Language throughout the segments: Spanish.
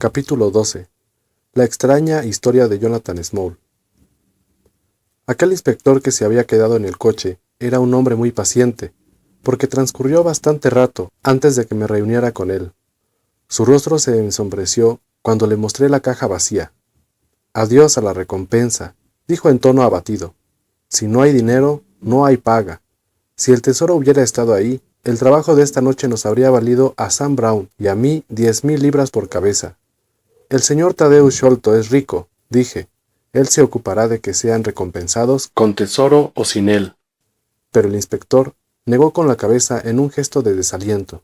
Capítulo 12. La extraña historia de Jonathan Small. Aquel inspector que se había quedado en el coche era un hombre muy paciente, porque transcurrió bastante rato antes de que me reuniera con él. Su rostro se ensombreció cuando le mostré la caja vacía. «Adiós a la recompensa», dijo en tono abatido. «Si no hay dinero, no hay paga. Si el tesoro hubiera estado ahí, el trabajo de esta noche nos habría valido a Sam Brown y a mí 10,000 libras por cabeza. El señor Thaddeus Sholto es rico», dije. «Él se ocupará de que sean recompensados con tesoro o sin él». Pero el inspector negó con la cabeza en un gesto de desaliento.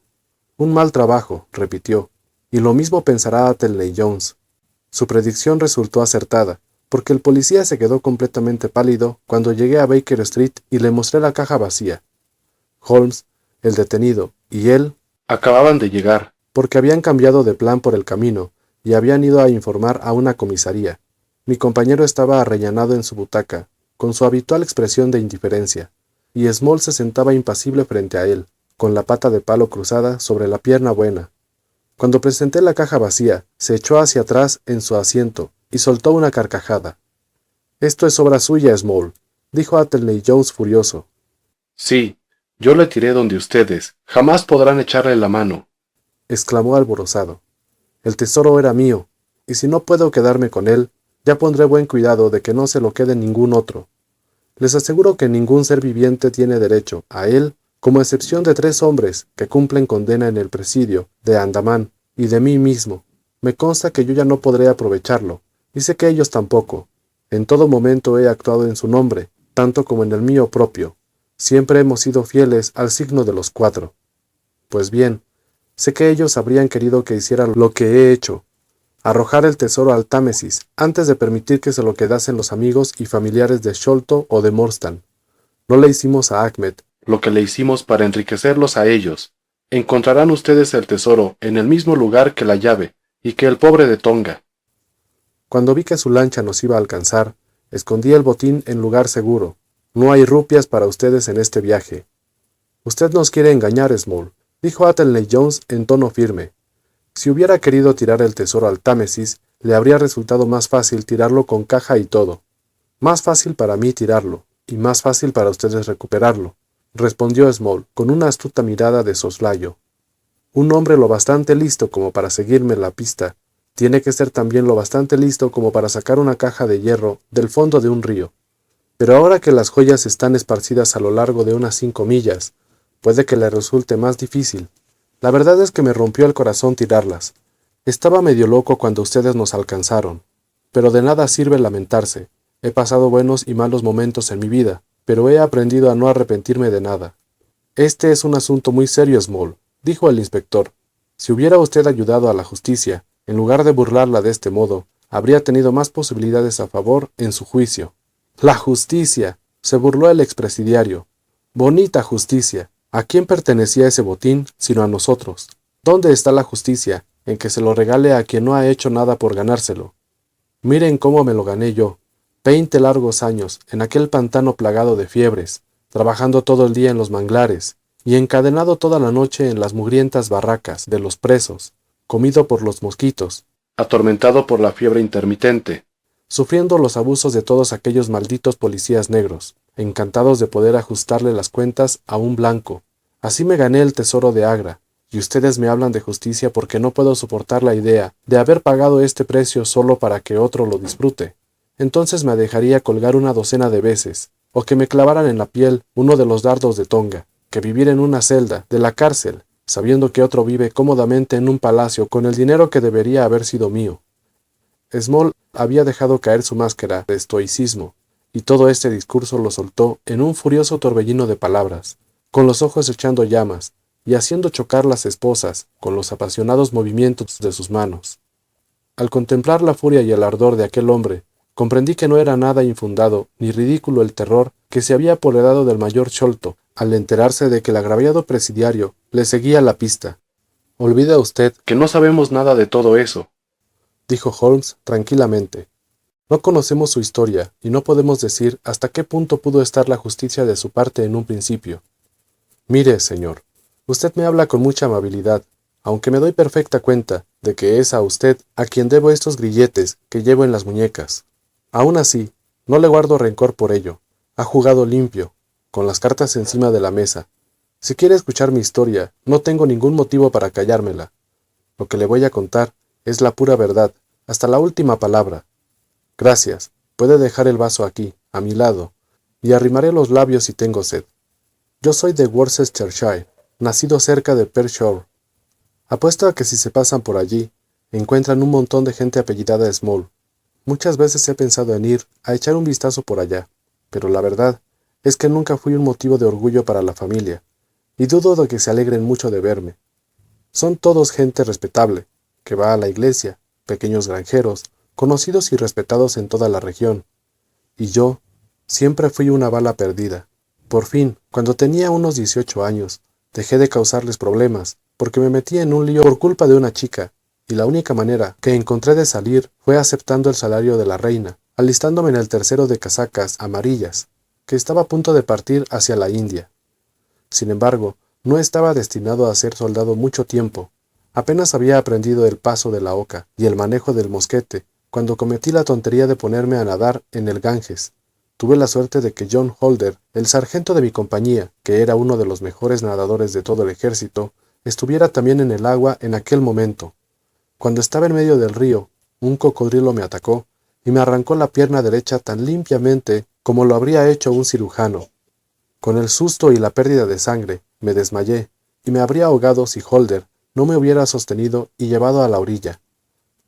«Un mal trabajo», repitió, «y lo mismo pensará Athelney Jones». Su predicción resultó acertada, porque el policía se quedó completamente pálido cuando llegué a Baker Street y le mostré la caja vacía. Holmes, el detenido, y él acababan de llegar, porque habían cambiado de plan por el camino y habían ido a informar a una comisaría. Mi compañero estaba arrellanado en su butaca, con su habitual expresión de indiferencia, y Small se sentaba impasible frente a él, con la pata de palo cruzada sobre la pierna buena. Cuando presenté la caja vacía, se echó hacia atrás en su asiento y soltó una carcajada. «Esto es obra suya, Small», dijo Athelney Jones furioso. «Sí, yo le tiré donde ustedes. Jamás podrán echarle la mano», exclamó alborozado. «El tesoro era mío, y si no puedo quedarme con él, ya pondré buen cuidado de que no se lo quede ningún otro. Les aseguro que ningún ser viviente tiene derecho a él, como excepción de 3 hombres que cumplen condena en el presidio de Andamán y de mí mismo. Me consta que yo ya no podré aprovecharlo, y sé que ellos tampoco. En todo momento he actuado en su nombre, tanto como en el mío propio. Siempre hemos sido fieles al signo de los 4. Pues bien, sé que ellos habrían querido que hiciera lo que he hecho, arrojar el tesoro al Támesis antes de permitir que se lo quedasen los amigos y familiares de Sholto o de Morstan. No le hicimos a Achmed lo que le hicimos para enriquecerlos a ellos. Encontrarán ustedes el tesoro en el mismo lugar que la llave y que el pobre de Tonga». Cuando vi que su lancha nos iba a alcanzar, escondí el botín en lugar seguro. «No hay rupias para ustedes en este viaje». «Usted nos quiere engañar, Small», dijo Athelney Jones en tono firme. «Si hubiera querido tirar el tesoro al Támesis, le habría resultado más fácil tirarlo con caja y todo. Más fácil para mí tirarlo, y más fácil para ustedes recuperarlo», respondió Small con una astuta mirada de soslayo. «Un hombre lo bastante listo como para seguirme la pista tiene que ser también lo bastante listo como para sacar una caja de hierro del fondo de un río. Pero ahora que las joyas están esparcidas a lo largo de unas 5 millas, puede que le resulte más difícil. La verdad es que me rompió el corazón tirarlas. Estaba medio loco cuando ustedes nos alcanzaron. Pero de nada sirve lamentarse. He pasado buenos y malos momentos en mi vida, pero he aprendido a no arrepentirme de nada». «Este es un asunto muy serio, Small», dijo el inspector. «Si hubiera usted ayudado a la justicia, en lugar de burlarla de este modo, habría tenido más posibilidades a favor en su juicio». «La justicia», se burló el expresidiario. «Bonita justicia. ¿A quién pertenecía ese botín sino a nosotros? ¿Dónde está la justicia en que se lo regale a quien no ha hecho nada por ganárselo? Miren cómo me lo gané yo. 20 largos años, en aquel pantano plagado de fiebres, trabajando todo el día en los manglares, y encadenado toda la noche en las mugrientas barracas de los presos, comido por los mosquitos, atormentado por la fiebre intermitente, sufriendo los abusos de todos aquellos malditos policías negros, encantados de poder ajustarle las cuentas a un blanco. Así me gané el tesoro de Agra, y ustedes me hablan de justicia porque no puedo soportar la idea de haber pagado este precio solo para que otro lo disfrute. Entonces me dejaría colgar una docena de veces, o que me clavaran en la piel uno de los dardos de Tonga, que vivir en una celda de la cárcel, sabiendo que otro vive cómodamente en un palacio con el dinero que debería haber sido mío». Small había dejado caer su máscara de estoicismo, y todo este discurso lo soltó en un furioso torbellino de palabras, con los ojos echando llamas, y haciendo chocar las esposas con los apasionados movimientos de sus manos. Al contemplar la furia y el ardor de aquel hombre, comprendí que no era nada infundado ni ridículo el terror que se había apoderado del mayor Sholto al enterarse de que el agraviado presidiario le seguía la pista. «Olvida usted que no sabemos nada de todo eso», dijo Holmes tranquilamente. «No conocemos su historia y no podemos decir hasta qué punto pudo estar la justicia de su parte en un principio. Mire, señor, usted me habla con mucha amabilidad, aunque me doy perfecta cuenta de que es a usted a quien debo estos grilletes que llevo en las muñecas. Aún así, no le guardo rencor por ello. Ha jugado limpio, con las cartas encima de la mesa. Si quiere escuchar mi historia, no tengo ningún motivo para callármela. Lo que le voy a contar es la pura verdad, hasta la última palabra. Gracias. Puede dejar el vaso aquí, a mi lado, y arrimaré los labios si tengo sed. Yo soy de Worcestershire, nacido cerca de Perth Shore. Apuesto a que si se pasan por allí, encuentran un montón de gente apellidada Small. Muchas veces he pensado en ir a echar un vistazo por allá, pero la verdad es que nunca fui un motivo de orgullo para la familia, y dudo de que se alegren mucho de verme. Son todos gente respetable, que va a la iglesia, pequeños granjeros, conocidos y respetados en toda la región. Y yo siempre fui una bala perdida. Por fin, cuando tenía unos 18 años, dejé de causarles problemas, porque me metí en un lío por culpa de una chica, y la única manera que encontré de salir fue aceptando el salario de la reina, alistándome en el tercero de casacas amarillas, que estaba a punto de partir hacia la India. Sin embargo, no estaba destinado a ser soldado mucho tiempo. Apenas había aprendido el paso de la oca y el manejo del mosquete, cuando cometí la tontería de ponerme a nadar en el Ganges. Tuve la suerte de que John Holder, el sargento de mi compañía, que era uno de los mejores nadadores de todo el ejército, estuviera también en el agua en aquel momento. Cuando estaba en medio del río, un cocodrilo me atacó y me arrancó la pierna derecha tan limpiamente como lo habría hecho un cirujano. Con el susto y la pérdida de sangre, me desmayé, y me habría ahogado si Holder no me hubiera sostenido y llevado a la orilla.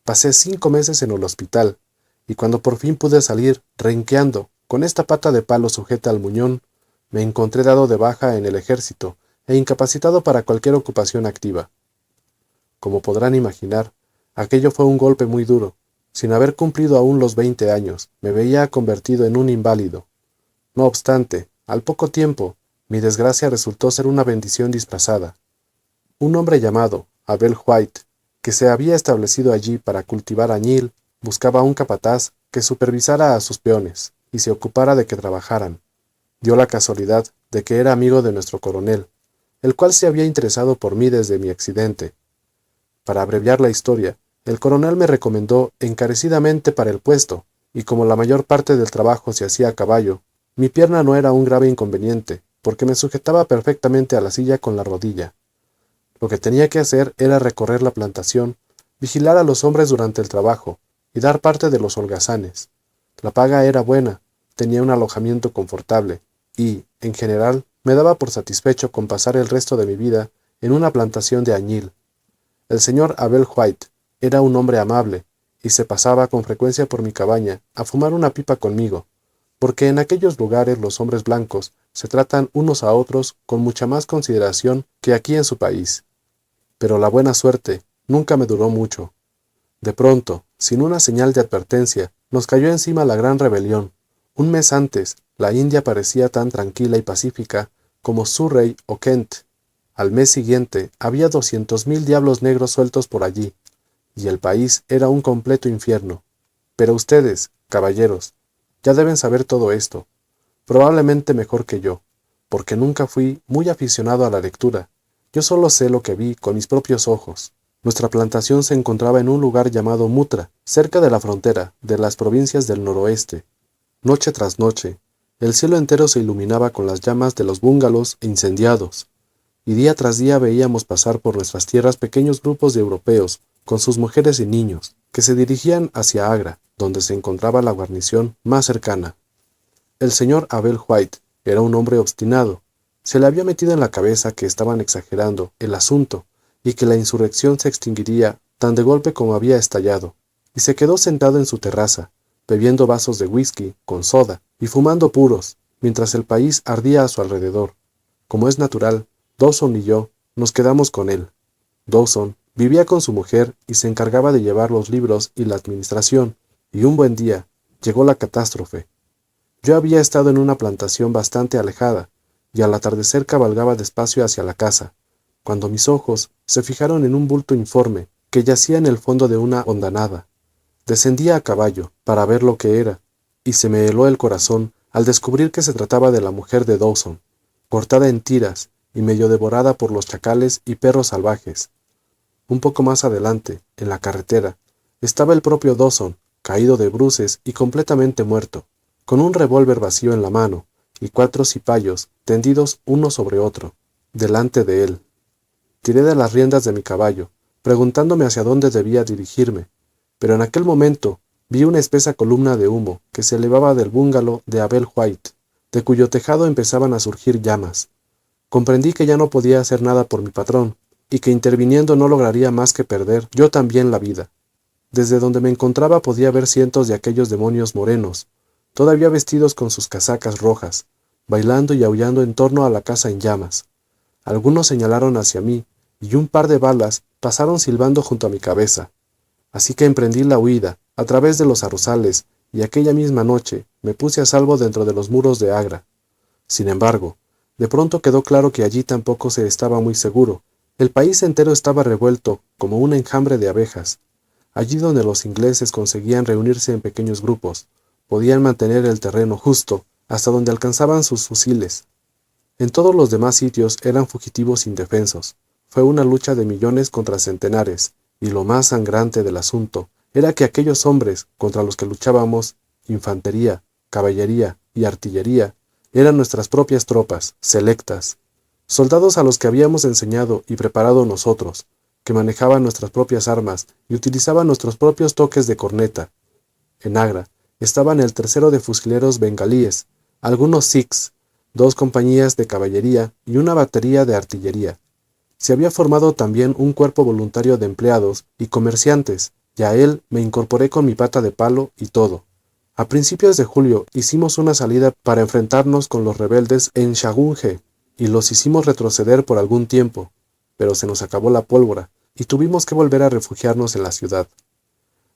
Pasé 5 meses en el hospital, y cuando por fin pude salir, renqueando, con esta pata de palo sujeta al muñón, me encontré dado de baja en el ejército e incapacitado para cualquier ocupación activa. Como podrán imaginar, aquello fue un golpe muy duro. Sin haber cumplido aún los 20 años, me veía convertido en un inválido. No obstante, al poco tiempo, mi desgracia resultó ser una bendición disfrazada. Un hombre llamado Abel White, que se había establecido allí para cultivar añil, buscaba un capataz que supervisara a sus peones y se ocupara de que trabajaran. Dio la casualidad de que era amigo de nuestro coronel, el cual se había interesado por mí desde mi accidente. Para abreviar la historia, el coronel me recomendó encarecidamente para el puesto, y como la mayor parte del trabajo se hacía a caballo, mi pierna no era un grave inconveniente, porque me sujetaba perfectamente a la silla con la rodilla. Lo que tenía que hacer era recorrer la plantación, vigilar a los hombres durante el trabajo y dar parte de los holgazanes. La paga era buena, tenía un alojamiento confortable y, en general, me daba por satisfecho con pasar el resto de mi vida en una plantación de añil. El señor Abel White era un hombre amable y se pasaba con frecuencia por mi cabaña a fumar una pipa conmigo, porque en aquellos lugares los hombres blancos se tratan unos a otros con mucha más consideración que aquí en su país. Pero la buena suerte nunca me duró mucho. De pronto, sin una señal de advertencia, nos cayó encima la gran rebelión. Un mes antes, la India parecía tan tranquila y pacífica como Surrey o Kent. Al mes siguiente, había 200.000 diablos negros sueltos por allí, y el país era un completo infierno. Pero ustedes, caballeros, ya deben saber todo esto, probablemente mejor que yo, porque nunca fui muy aficionado a la lectura. Yo solo sé lo que vi con mis propios ojos. Nuestra plantación se encontraba en un lugar llamado Mutra, cerca de la frontera de las provincias del noroeste. Noche tras noche, el cielo entero se iluminaba con las llamas de los bungalows incendiados, y día tras día veíamos pasar por nuestras tierras pequeños grupos de europeos, con sus mujeres y niños, que se dirigían hacia Agra, donde se encontraba la guarnición más cercana. El señor Abel White era un hombre obstinado. Se le había metido en la cabeza que estaban exagerando el asunto y que la insurrección se extinguiría tan de golpe como había estallado, y se quedó sentado en su terraza, bebiendo vasos de whisky con soda y fumando puros, mientras el país ardía a su alrededor. Como es natural, Dawson y yo nos quedamos con él. Dawson vivía con su mujer y se encargaba de llevar los libros y la administración, y un buen día llegó la catástrofe. Yo había estado en una plantación bastante alejada, y al atardecer cabalgaba despacio hacia la casa, cuando mis ojos se fijaron en un bulto informe que yacía en el fondo de una hondanada. Descendía a caballo para ver lo que era, y se me heló el corazón al descubrir que se trataba de la mujer de Dawson, cortada en tiras y medio devorada por los chacales y perros salvajes. un poco más adelante, en la carretera, estaba el propio Dawson, caído de bruces y completamente muerto, con un revólver vacío en la mano y 4 cipayos tendidos uno sobre otro, delante de él. Tiré de las riendas de mi caballo, preguntándome hacia dónde debía dirigirme, pero en aquel momento vi una espesa columna de humo que se elevaba del bungalow de Abel White, de cuyo tejado empezaban a surgir llamas. Comprendí que ya no podía hacer nada por mi patrón, y que interviniendo no lograría más que perder yo también la vida. Desde donde me encontraba podía ver cientos de aquellos demonios morenos, todavía vestidos con sus casacas rojas, bailando y aullando en torno a la casa en llamas. Algunos señalaron hacia mí, y un par de balas pasaron silbando junto a mi cabeza. Así que emprendí la huida, a través de los arrozales, y aquella misma noche me puse a salvo dentro de los muros de Agra. Sin embargo, de pronto quedó claro que allí tampoco se estaba muy seguro. El país entero estaba revuelto como un enjambre de abejas. Allí donde los ingleses conseguían reunirse en pequeños grupos, podían mantener el terreno justo hasta donde alcanzaban sus fusiles. En todos los demás sitios eran fugitivos indefensos. Fue una lucha de millones contra centenares, y lo más sangrante del asunto era que aquellos hombres contra los que luchábamos, infantería, caballería y artillería, eran nuestras propias tropas, selectas, soldados a los que habíamos enseñado y preparado nosotros, que manejaban nuestras propias armas y utilizaban nuestros propios toques de corneta. En Agra estaban el tercero de fusileros bengalíes, algunos sikhs, 2 compañías de caballería y una batería de artillería. Se había formado también un cuerpo voluntario de empleados y comerciantes, y a él me incorporé con mi pata de palo y todo. A principios de julio hicimos una salida para enfrentarnos con los rebeldes en Shagunje, y los hicimos retroceder por algún tiempo, pero se nos acabó la pólvora, y tuvimos que volver a refugiarnos en la ciudad.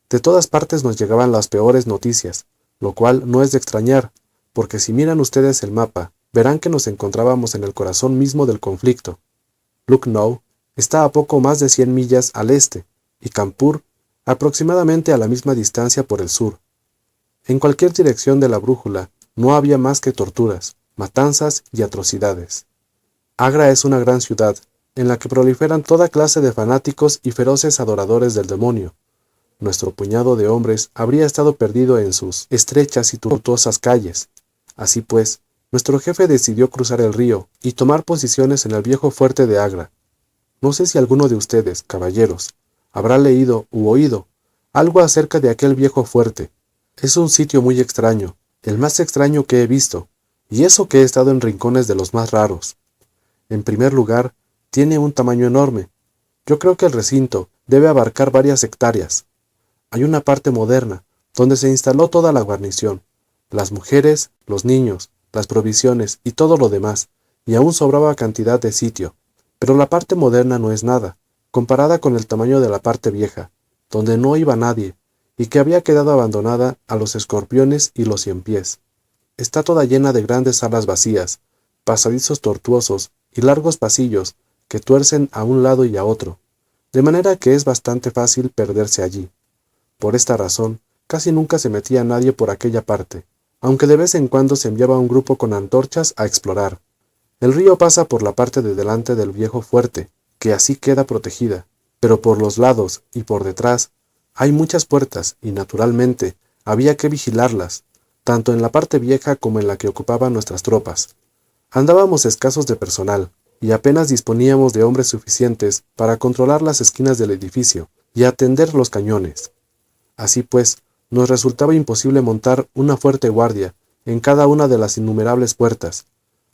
De todas partes nos llegaban las peores noticias, lo cual no es de extrañar, porque si miran ustedes el mapa, verán que nos encontrábamos en el corazón mismo del conflicto. Lucknow está a poco más de 100 millas al este, y Kanpur aproximadamente a la misma distancia por el sur. En cualquier dirección de la brújula no había más que torturas, matanzas y atrocidades. Agra es una gran ciudad, en la que proliferan toda clase de fanáticos y feroces adoradores del demonio. Nuestro puñado de hombres habría estado perdido en sus estrechas y tumultuosas calles. Así pues, nuestro jefe decidió cruzar el río y tomar posiciones en el viejo fuerte de Agra. No sé si alguno de ustedes, caballeros, habrá leído u oído algo acerca de aquel viejo fuerte. Es un sitio muy extraño, el más extraño que he visto, y eso que he estado en rincones de los más raros. En primer lugar, tiene un tamaño enorme. Yo creo que el recinto debe abarcar varias hectáreas. Hay una parte moderna, donde se instaló toda la guarnición, las mujeres, los niños, las provisiones y todo lo demás, y aún sobraba cantidad de sitio. Pero la parte moderna no es nada, comparada con el tamaño de la parte vieja, donde no iba nadie, y que había quedado abandonada a los escorpiones y los ciempiés. Está toda llena de grandes salas vacías, pasadizos tortuosos y largos pasillos que tuercen a un lado y a otro, de manera que es bastante fácil perderse allí. Por esta razón, casi nunca se metía nadie por aquella parte, aunque de vez en cuando se enviaba un grupo con antorchas a explorar. El río pasa por la parte de delante del viejo fuerte, que así queda protegida, pero por los lados y por detrás hay muchas puertas y, naturalmente, había que vigilarlas, tanto en la parte vieja como en la que ocupaban nuestras tropas. Andábamos escasos de personal, y apenas disponíamos de hombres suficientes para controlar las esquinas del edificio y atender los cañones. Así pues, nos resultaba imposible montar una fuerte guardia en cada una de las innumerables puertas.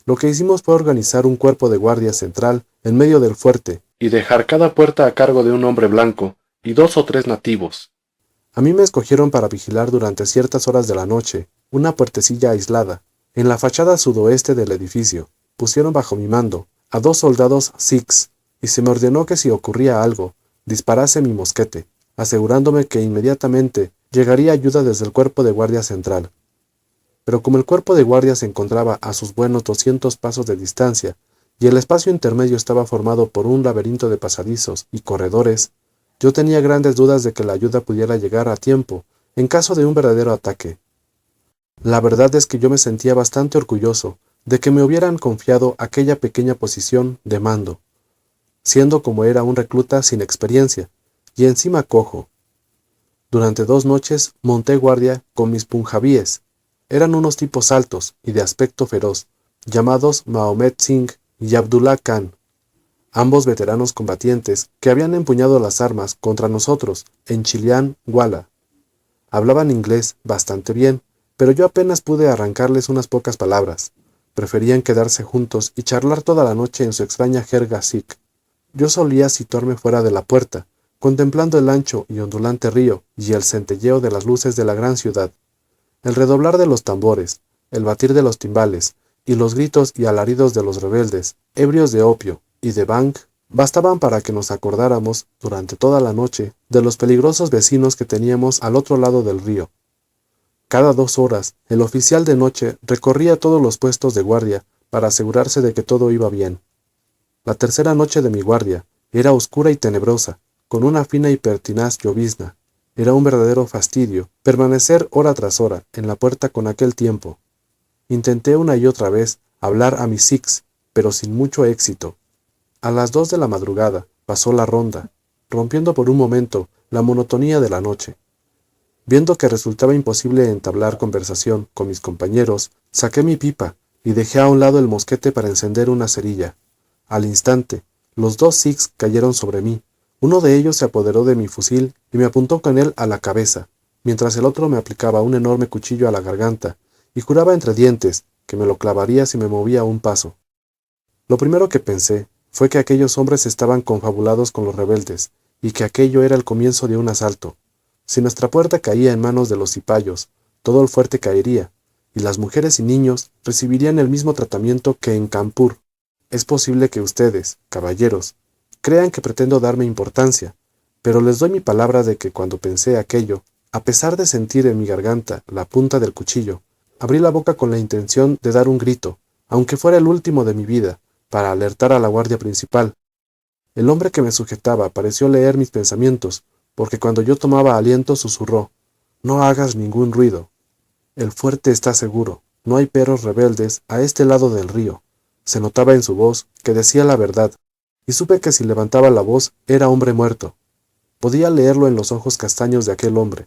Lo que hicimos fue organizar un cuerpo de guardia central en medio del fuerte y dejar cada puerta a cargo de un hombre blanco y 2 o 3 nativos. A mí me escogieron para vigilar durante ciertas horas de la noche una puertecilla aislada. En la fachada sudoeste del edificio pusieron bajo mi mando a 2 soldados sikhs y se me ordenó que si ocurría algo, disparase mi mosquete, asegurándome que inmediatamente llegaría ayuda desde el cuerpo de guardia central. Pero como el cuerpo de guardia se encontraba a sus buenos 200 pasos de distancia, y el espacio intermedio estaba formado por un laberinto de pasadizos y corredores, yo tenía grandes dudas de que la ayuda pudiera llegar a tiempo, en caso de un verdadero ataque. La verdad es que yo me sentía bastante orgulloso de que me hubieran confiado aquella pequeña posición de mando. siendo como era un recluta sin experiencia, y encima cojo. Durante 2 noches monté guardia con mis punjabíes. Eran unos tipos altos y de aspecto feroz, llamados Mahomet Singh y Abdullah Khan, ambos veteranos combatientes que habían empuñado las armas contra nosotros en Chilian Wala. Hablaban inglés bastante bien, pero yo apenas pude arrancarles unas pocas palabras. Preferían quedarse juntos y charlar toda la noche en su extraña jerga sikh. Yo solía situarme fuera de la puerta, contemplando el ancho y ondulante río y el centelleo de las luces de la gran ciudad. El redoblar de los tambores, el batir de los timbales y los gritos y alaridos de los rebeldes, ebrios de opio y de bhang, bastaban para que nos acordáramos, durante toda la noche, de los peligrosos vecinos que teníamos al otro lado del río. Cada 2 horas, el oficial de noche recorría todos los puestos de guardia para asegurarse de que todo iba bien. La tercera noche de mi guardia era oscura y tenebrosa, con una fina y pertinaz llovizna. Era un verdadero fastidio permanecer hora tras hora en la puerta con aquel tiempo. Intenté una y otra vez hablar a mis sikhs, pero sin mucho éxito. A las 2 de la madrugada pasó la ronda, rompiendo por un momento la monotonía de la noche. Viendo que resultaba imposible entablar conversación con mis compañeros, saqué mi pipa y dejé a un lado el mosquete para encender una cerilla. Al instante, los 2 sikhs cayeron sobre mí. Uno de ellos se apoderó de mi fusil y me apuntó con él a la cabeza, mientras el otro me aplicaba un enorme cuchillo a la garganta y juraba entre dientes que me lo clavaría si me movía un paso. Lo primero que pensé fue que aquellos hombres estaban confabulados con los rebeldes y que aquello era el comienzo de un asalto. Si nuestra puerta caía en manos de los cipayos, todo el fuerte caería, y las mujeres y niños recibirían el mismo tratamiento que en Campur. Es posible que ustedes, caballeros, crean que pretendo darme importancia, pero les doy mi palabra de que cuando pensé aquello, a pesar de sentir en mi garganta la punta del cuchillo, abrí la boca con la intención de dar un grito, aunque fuera el último de mi vida, para alertar a la guardia principal. El hombre que me sujetaba pareció leer mis pensamientos, porque cuando yo tomaba aliento susurró: «No hagas ningún ruido. El fuerte está seguro, no hay perros rebeldes a este lado del río». Se notaba en su voz que decía la verdad, y supe que si levantaba la voz era hombre muerto. Podía leerlo en los ojos castaños de aquel hombre.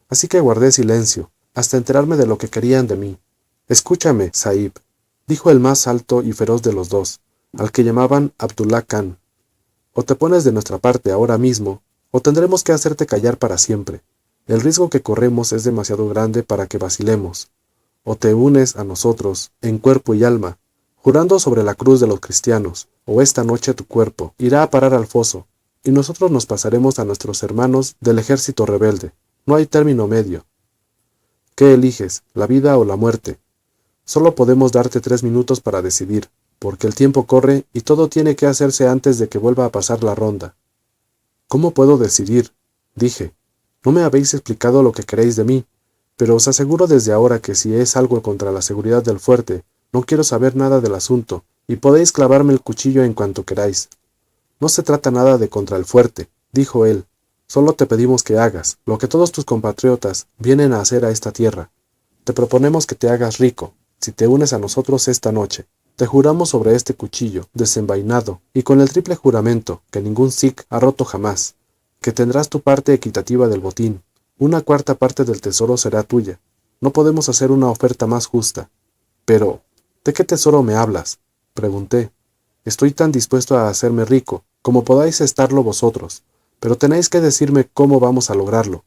Así que guardé silencio, hasta enterarme de lo que querían de mí. «Escúchame, Sahib», dijo el más alto y feroz de los dos, al que llamaban Abdullah Khan. «O te pones de nuestra parte ahora mismo, o tendremos que hacerte callar para siempre. El riesgo que corremos es demasiado grande para que vacilemos. O te unes a nosotros, en cuerpo y alma, jurando sobre la cruz de los cristianos, o esta noche tu cuerpo irá a parar al foso, y nosotros nos pasaremos a nuestros hermanos del ejército rebelde. No hay término medio. ¿Qué eliges, la vida o la muerte? Solo podemos darte 3 minutos para decidir, porque el tiempo corre y todo tiene que hacerse antes de que vuelva a pasar la ronda». «¿Cómo puedo decidir?», dije. «No me habéis explicado lo que queréis de mí, pero os aseguro desde ahora que si es algo contra la seguridad del fuerte, no quiero saber nada del asunto, y podéis clavarme el cuchillo en cuanto queráis». «No se trata nada de contra el fuerte», dijo él. «Solo te pedimos que hagas lo que todos tus compatriotas vienen a hacer a esta tierra. Te proponemos que te hagas rico, si te unes a nosotros esta noche. Te juramos sobre este cuchillo, desenvainado, y con el triple juramento que ningún sikh ha roto jamás, que tendrás tu parte equitativa del botín. 1/4 parte del tesoro será tuya. No podemos hacer una oferta más justa». «Pero, ¿de qué tesoro me hablas?», pregunté. «Estoy tan dispuesto a hacerme rico como podáis estarlo vosotros, pero tenéis que decirme cómo vamos a lograrlo».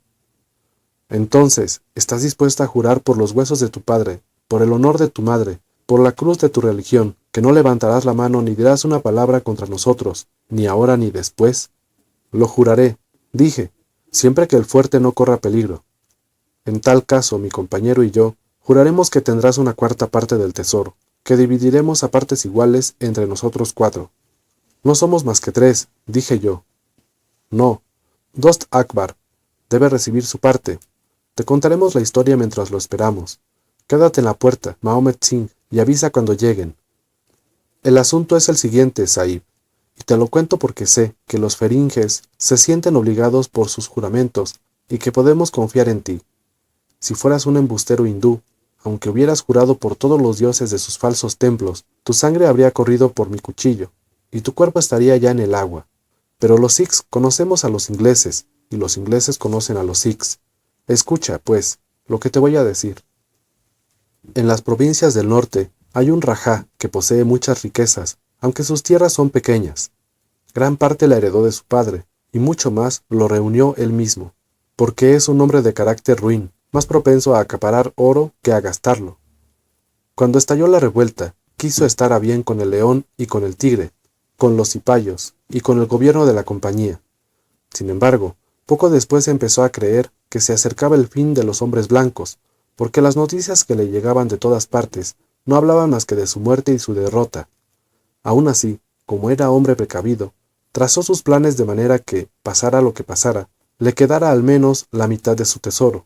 «Entonces, ¿estás dispuesta a jurar por los huesos de tu padre, por el honor de tu madre, por la cruz de tu religión, que no levantarás la mano ni dirás una palabra contra nosotros, ni ahora ni después?» «Lo juraré», dije, «siempre que el fuerte no corra peligro». «En tal caso, mi compañero y yo juraremos que tendrás 1/4 parte del tesoro, que dividiremos a partes iguales entre nosotros 4. «No somos más que 3, dije yo. «No, Dost Akbar debe recibir su parte. Te contaremos la historia mientras lo esperamos. Quédate en la puerta, Mahomet Singh, y avisa cuando lleguen». «El asunto es el siguiente, Sahib, y te lo cuento porque sé que los feringes se sienten obligados por sus juramentos y que podemos confiar en ti. Si fueras un embustero hindú, aunque hubieras jurado por todos los dioses de sus falsos templos, tu sangre habría corrido por mi cuchillo, y tu cuerpo estaría ya en el agua. Pero los sikhs conocemos a los ingleses, y los ingleses conocen a los sikhs. Escucha, pues, lo que te voy a decir. En las provincias del norte hay un rajá que posee muchas riquezas, aunque sus tierras son pequeñas. Gran parte la heredó de su padre, y mucho más lo reunió él mismo, porque es un hombre de carácter ruin, más propenso a acaparar oro que a gastarlo. Cuando estalló la revuelta, quiso estar a bien con el león y con el tigre, con los cipayos y con el gobierno de la compañía. Sin embargo, poco después empezó a creer que se acercaba el fin de los hombres blancos, porque las noticias que le llegaban de todas partes no hablaban más que de su muerte y su derrota. Aún así, como era hombre precavido, trazó sus planes de manera que, pasara lo que pasara, le quedara al menos la mitad de su tesoro.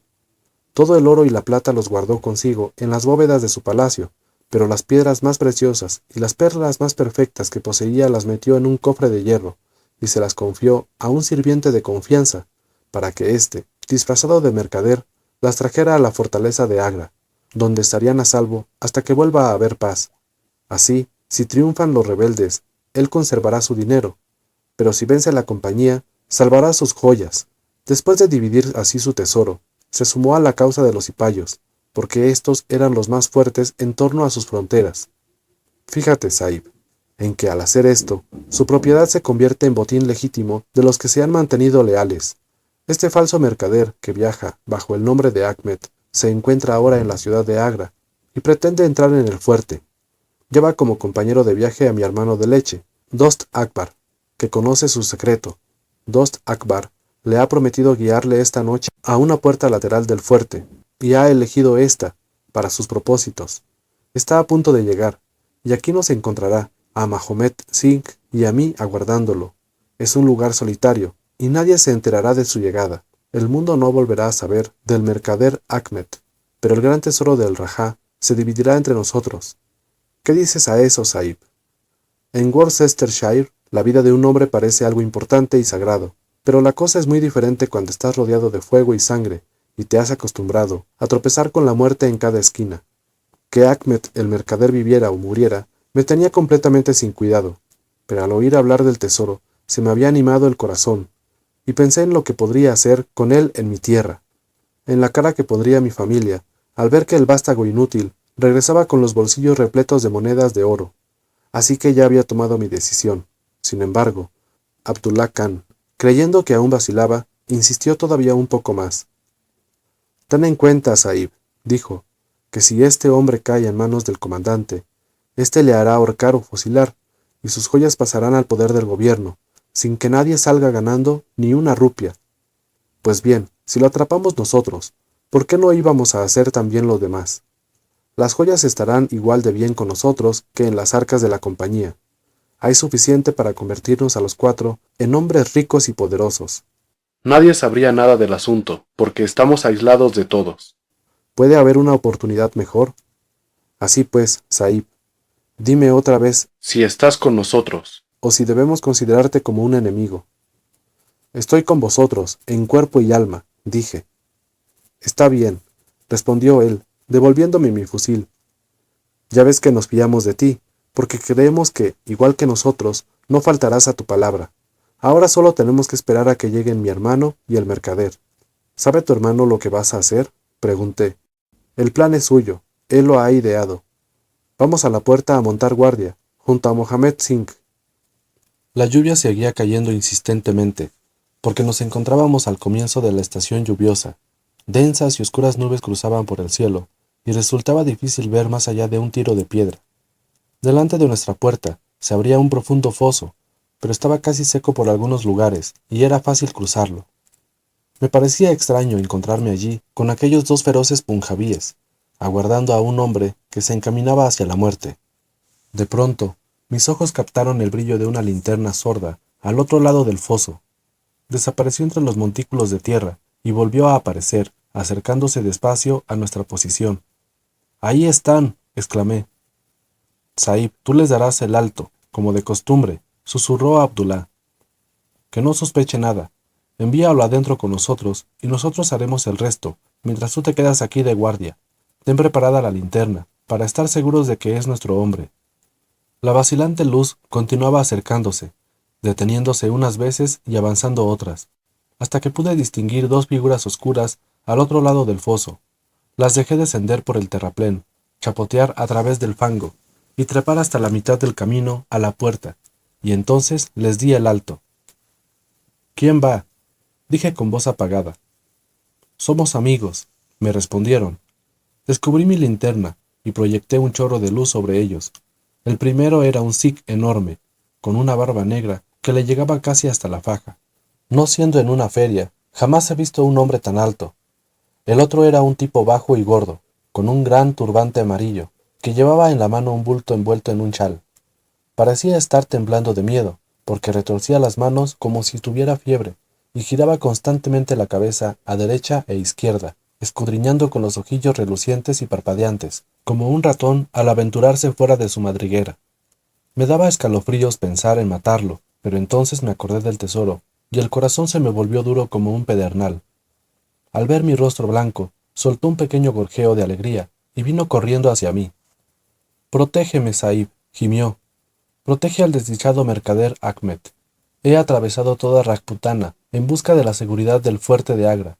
Todo el oro y la plata los guardó consigo en las bóvedas de su palacio, pero las piedras más preciosas y las perlas más perfectas que poseía las metió en un cofre de hierro, y se las confió a un sirviente de confianza, para que éste, disfrazado de mercader, las trajera a la fortaleza de Agra, donde estarían a salvo hasta que vuelva a haber paz. Así, si triunfan los rebeldes, él conservará su dinero, pero si vence la compañía, salvará sus joyas. Después de dividir así su tesoro, se sumó a la causa de los cipayos, porque éstos eran los más fuertes en torno a sus fronteras. Fíjate, Sahib, en que al hacer esto, su propiedad se convierte en botín legítimo de los que se han mantenido leales. Este falso mercader que viaja bajo el nombre de Ahmed se encuentra ahora en la ciudad de Agra y pretende entrar en el fuerte. Lleva como compañero de viaje a mi hermano de leche, Dost Akbar, que conoce su secreto. Dost Akbar le ha prometido guiarle esta noche a una puerta lateral del fuerte, y ha elegido esta para sus propósitos. Está a punto de llegar, y aquí nos encontrará a Mahomet Singh y a mí aguardándolo. Es un lugar solitario, y nadie se enterará de su llegada. El mundo no volverá a saber del mercader Ahmed, pero el gran tesoro del Rajá se dividirá entre nosotros. ¿Qué dices a eso, Sahib? En Worcestershire, la vida de un hombre parece algo importante y sagrado, pero la cosa es muy diferente cuando estás rodeado de fuego y sangre, y te has acostumbrado a tropezar con la muerte en cada esquina. Que Ahmed el mercader viviera o muriera, me tenía completamente sin cuidado, pero al oír hablar del tesoro, se me había animado el corazón, y pensé en lo que podría hacer con él en mi tierra, en la cara que pondría mi familia, al ver que el vástago inútil regresaba con los bolsillos repletos de monedas de oro. Así que ya había tomado mi decisión. Sin embargo, Abdullah Khan, creyendo que aún vacilaba, insistió todavía un poco más. Ten en cuenta, Sahib, dijo, que si este hombre cae en manos del comandante, éste le hará ahorcar o fusilar, y sus joyas pasarán al poder del gobierno, sin que nadie salga ganando ni una rupia. Pues bien, si lo atrapamos nosotros, ¿por qué no íbamos a hacer también los demás? Las joyas estarán igual de bien con nosotros que en las arcas de la compañía. Hay suficiente para convertirnos a los 4 en hombres ricos y poderosos. Nadie sabría nada del asunto, porque estamos aislados de todos. ¿Puede haber una oportunidad mejor? Así pues, Sahib, dime otra vez si estás con nosotros, o si debemos considerarte como un enemigo. Estoy con vosotros, en cuerpo y alma, dije. Está bien, respondió él, devolviéndome mi fusil. Ya ves que nos fiamos de ti, porque creemos que, igual que nosotros, no faltarás a tu palabra. Ahora solo tenemos que esperar a que lleguen mi hermano y el mercader. ¿Sabe tu hermano lo que vas a hacer? Pregunté. El plan es suyo, él lo ha ideado. Vamos a la puerta a montar guardia, junto a Mohammed Singh. La lluvia seguía cayendo insistentemente, porque nos encontrábamos al comienzo de la estación lluviosa. Densas y oscuras nubes cruzaban por el cielo, y resultaba difícil ver más allá de un tiro de piedra. Delante de nuestra puerta se abría un profundo foso, pero estaba casi seco por algunos lugares, y era fácil cruzarlo. Me parecía extraño encontrarme allí con aquellos 2 feroces punjabíes, aguardando a un hombre que se encaminaba hacia la muerte. De pronto, mis ojos captaron el brillo de una linterna sorda al otro lado del foso. Desapareció entre los montículos de tierra y volvió a aparecer, acercándose despacio a nuestra posición. «¡Ahí están!», exclamé. «Sahib, tú les darás el alto, como de costumbre», susurró Abdullah. «Que no sospeche nada. Envíalo adentro con nosotros y nosotros haremos el resto, mientras tú te quedas aquí de guardia. Ten preparada la linterna, para estar seguros de que es nuestro hombre». La vacilante luz continuaba acercándose, deteniéndose unas veces y avanzando otras, hasta que pude distinguir dos figuras oscuras al otro lado del foso. Las dejé descender por el terraplén, chapotear a través del fango y trepar hasta la mitad del camino a la puerta, y entonces les di el alto. ¿Quién va?, dije con voz apagada. Somos amigos, me respondieron. Descubrí mi linterna y proyecté un chorro de luz sobre ellos. El primero era un sikh enorme, con una barba negra que le llegaba casi hasta la faja. No siendo en una feria, jamás he visto un hombre tan alto. El otro era un tipo bajo y gordo, con un gran turbante amarillo, que llevaba en la mano un bulto envuelto en un chal. Parecía estar temblando de miedo, porque retorcía las manos como si tuviera fiebre, y giraba constantemente la cabeza a derecha e izquierda, escudriñando con los ojillos relucientes y parpadeantes, como un ratón al aventurarse fuera de su madriguera. Me daba escalofríos pensar en matarlo, pero entonces me acordé del tesoro, y el corazón se me volvió duro como un pedernal. Al ver mi rostro blanco, soltó un pequeño gorjeo de alegría, y vino corriendo hacia mí. «Protégeme, Sahib», gimió. «Protege al desdichado mercader Ahmed. He atravesado toda Rajputana en busca de la seguridad del fuerte de Agra.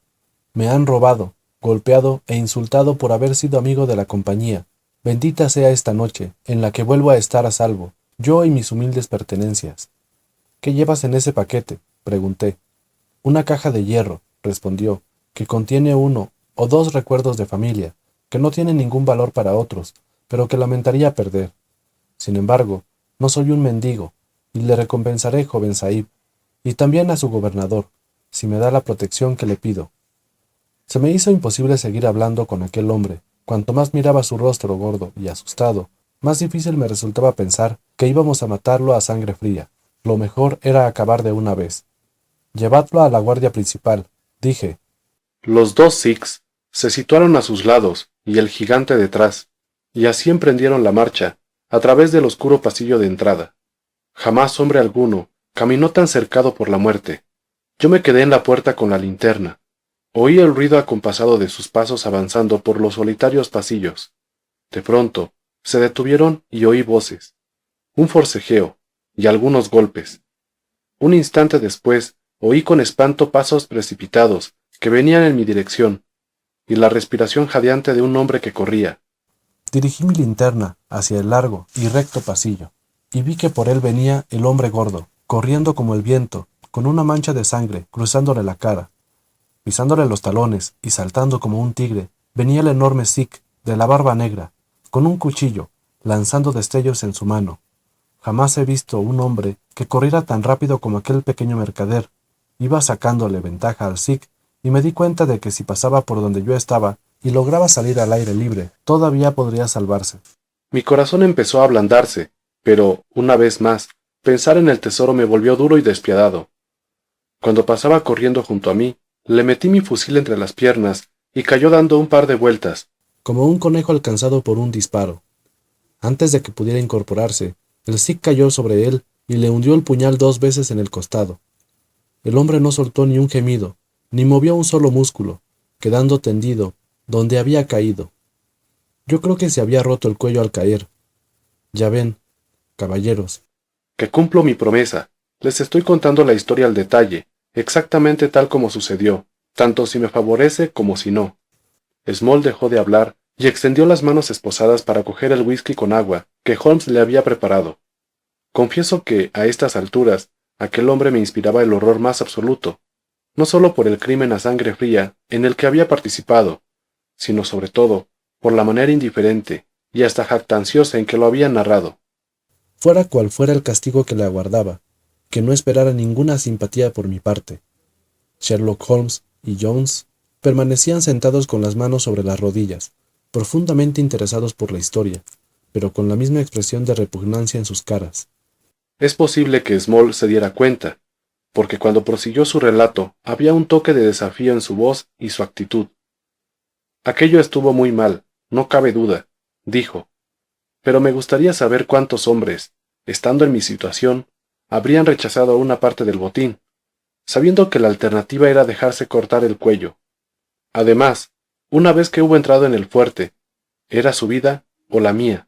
Me han robado, golpeado e insultado por haber sido amigo de la compañía. Bendita sea esta noche, en la que vuelvo a estar a salvo, yo y mis humildes pertenencias». «¿Qué llevas en ese paquete?», pregunté. «Una caja de hierro», respondió, «que contiene uno o dos recuerdos de familia, que no tienen ningún valor para otros, pero que lamentaría perder. Sin embargo, no soy un mendigo, y le recompensaré, joven Sahib, y también a su gobernador, si me da la protección que le pido». Se me hizo imposible seguir hablando con aquel hombre. Cuanto más miraba su rostro gordo y asustado, más difícil me resultaba pensar que íbamos a matarlo a sangre fría. Lo mejor era acabar de una vez. «Llevadlo a la guardia principal», dije. Los dos sikhs se situaron a sus lados y el gigante detrás, y así emprendieron la marcha, a través del oscuro pasillo de entrada. Jamás hombre alguno caminó tan cercado por la muerte. Yo me quedé en la puerta con la linterna. Oí el ruido acompasado de sus pasos avanzando por los solitarios pasillos. De pronto, se detuvieron y oí voces, un forcejeo y algunos golpes. Un instante después, oí con espanto pasos precipitados que venían en mi dirección, y la respiración jadeante de un hombre que corría. Dirigí mi linterna hacia el largo y recto pasillo, y vi que por él venía el hombre gordo, corriendo como el viento, con una mancha de sangre cruzándole la cara. Pisándole los talones y saltando como un tigre, venía el enorme sikh de la barba negra, con un cuchillo, lanzando destellos en su mano. Jamás he visto un hombre que corriera tan rápido como aquel pequeño mercader. Iba sacándole ventaja al sikh, y me di cuenta de que si pasaba por donde yo estaba y lograba salir al aire libre, todavía podría salvarse. Mi corazón empezó a ablandarse, pero, una vez más, pensar en el tesoro me volvió duro y despiadado. Cuando pasaba corriendo junto a mí, le metí mi fusil entre las piernas y cayó dando un par de vueltas, como un conejo alcanzado por un disparo. Antes de que pudiera incorporarse, el sikh cayó sobre él y le hundió el puñal 2 veces en el costado. El hombre no soltó ni un gemido, ni movió un solo músculo, quedando tendido donde había caído. Yo creo que se había roto el cuello al caer. Ya ven, caballeros, que cumplo mi promesa. Les estoy contando la historia al detalle, exactamente tal como sucedió, tanto si me favorece como si no. Small dejó de hablar y extendió las manos esposadas para coger el whisky con agua que Holmes le había preparado. Confieso que, a estas alturas, aquel hombre me inspiraba el horror más absoluto, no solo por el crimen a sangre fría en el que había participado, sino sobre todo por la manera indiferente y hasta jactanciosa en que lo había narrado. Fuera cual fuera el castigo que le aguardaba, que no esperara ninguna simpatía por mi parte. Sherlock Holmes y Jones permanecían sentados con las manos sobre las rodillas, profundamente interesados por la historia, pero con la misma expresión de repugnancia en sus caras. Es posible que Small se diera cuenta, porque cuando prosiguió su relato había un toque de desafío en su voz y su actitud. «Aquello estuvo muy mal, no cabe duda», dijo, «pero me gustaría saber cuántos hombres, estando en mi situación, habrían rechazado una parte del botín, sabiendo que la alternativa era dejarse cortar el cuello. Además, una vez que hubo entrado en el fuerte, era su vida o la mía.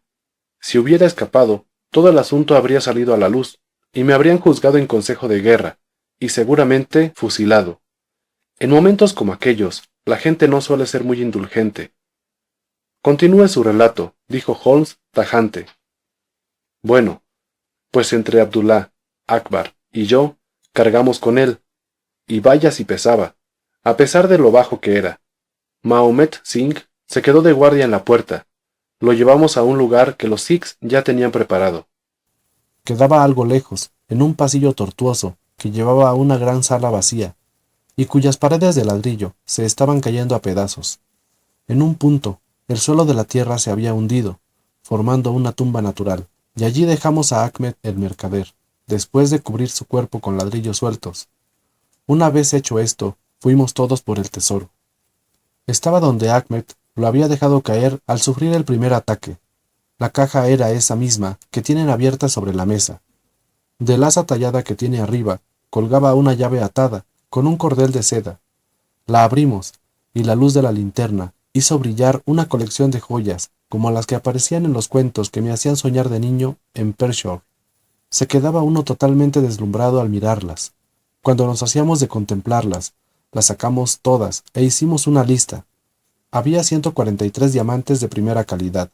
Si hubiera escapado, todo el asunto habría salido a la luz, y me habrían juzgado en consejo de guerra, y seguramente fusilado. En momentos como aquellos, la gente no suele ser muy indulgente. Continúe su relato, dijo Holmes tajante. Bueno, pues entre Abdullah, Akbar y yo, cargamos con él, y vaya si pesaba, a pesar de lo bajo que era. Mahomet Singh se quedó de guardia en la puerta. Lo llevamos a un lugar que los sikhs ya tenían preparado. Quedaba algo lejos, en un pasillo tortuoso que llevaba a una gran sala vacía, y cuyas paredes de ladrillo se estaban cayendo a pedazos. En un punto, el suelo de la tierra se había hundido, formando una tumba natural, y allí dejamos a Ahmed el mercader, después de cubrir su cuerpo con ladrillos sueltos. Una vez hecho esto, fuimos todos por el tesoro. Estaba donde Ahmed lo había dejado caer al sufrir el primer ataque. La caja era esa misma que tienen abierta sobre la mesa. Del asa tallada que tiene arriba, colgaba una llave atada, con un cordel de seda. La abrimos, y la luz de la linterna hizo brillar una colección de joyas, como las que aparecían en los cuentos que me hacían soñar de niño en Pershore. Se quedaba uno totalmente deslumbrado al mirarlas. Cuando nos hacíamos de contemplarlas, las sacamos todas e hicimos una lista. Había 143 diamantes de primera calidad,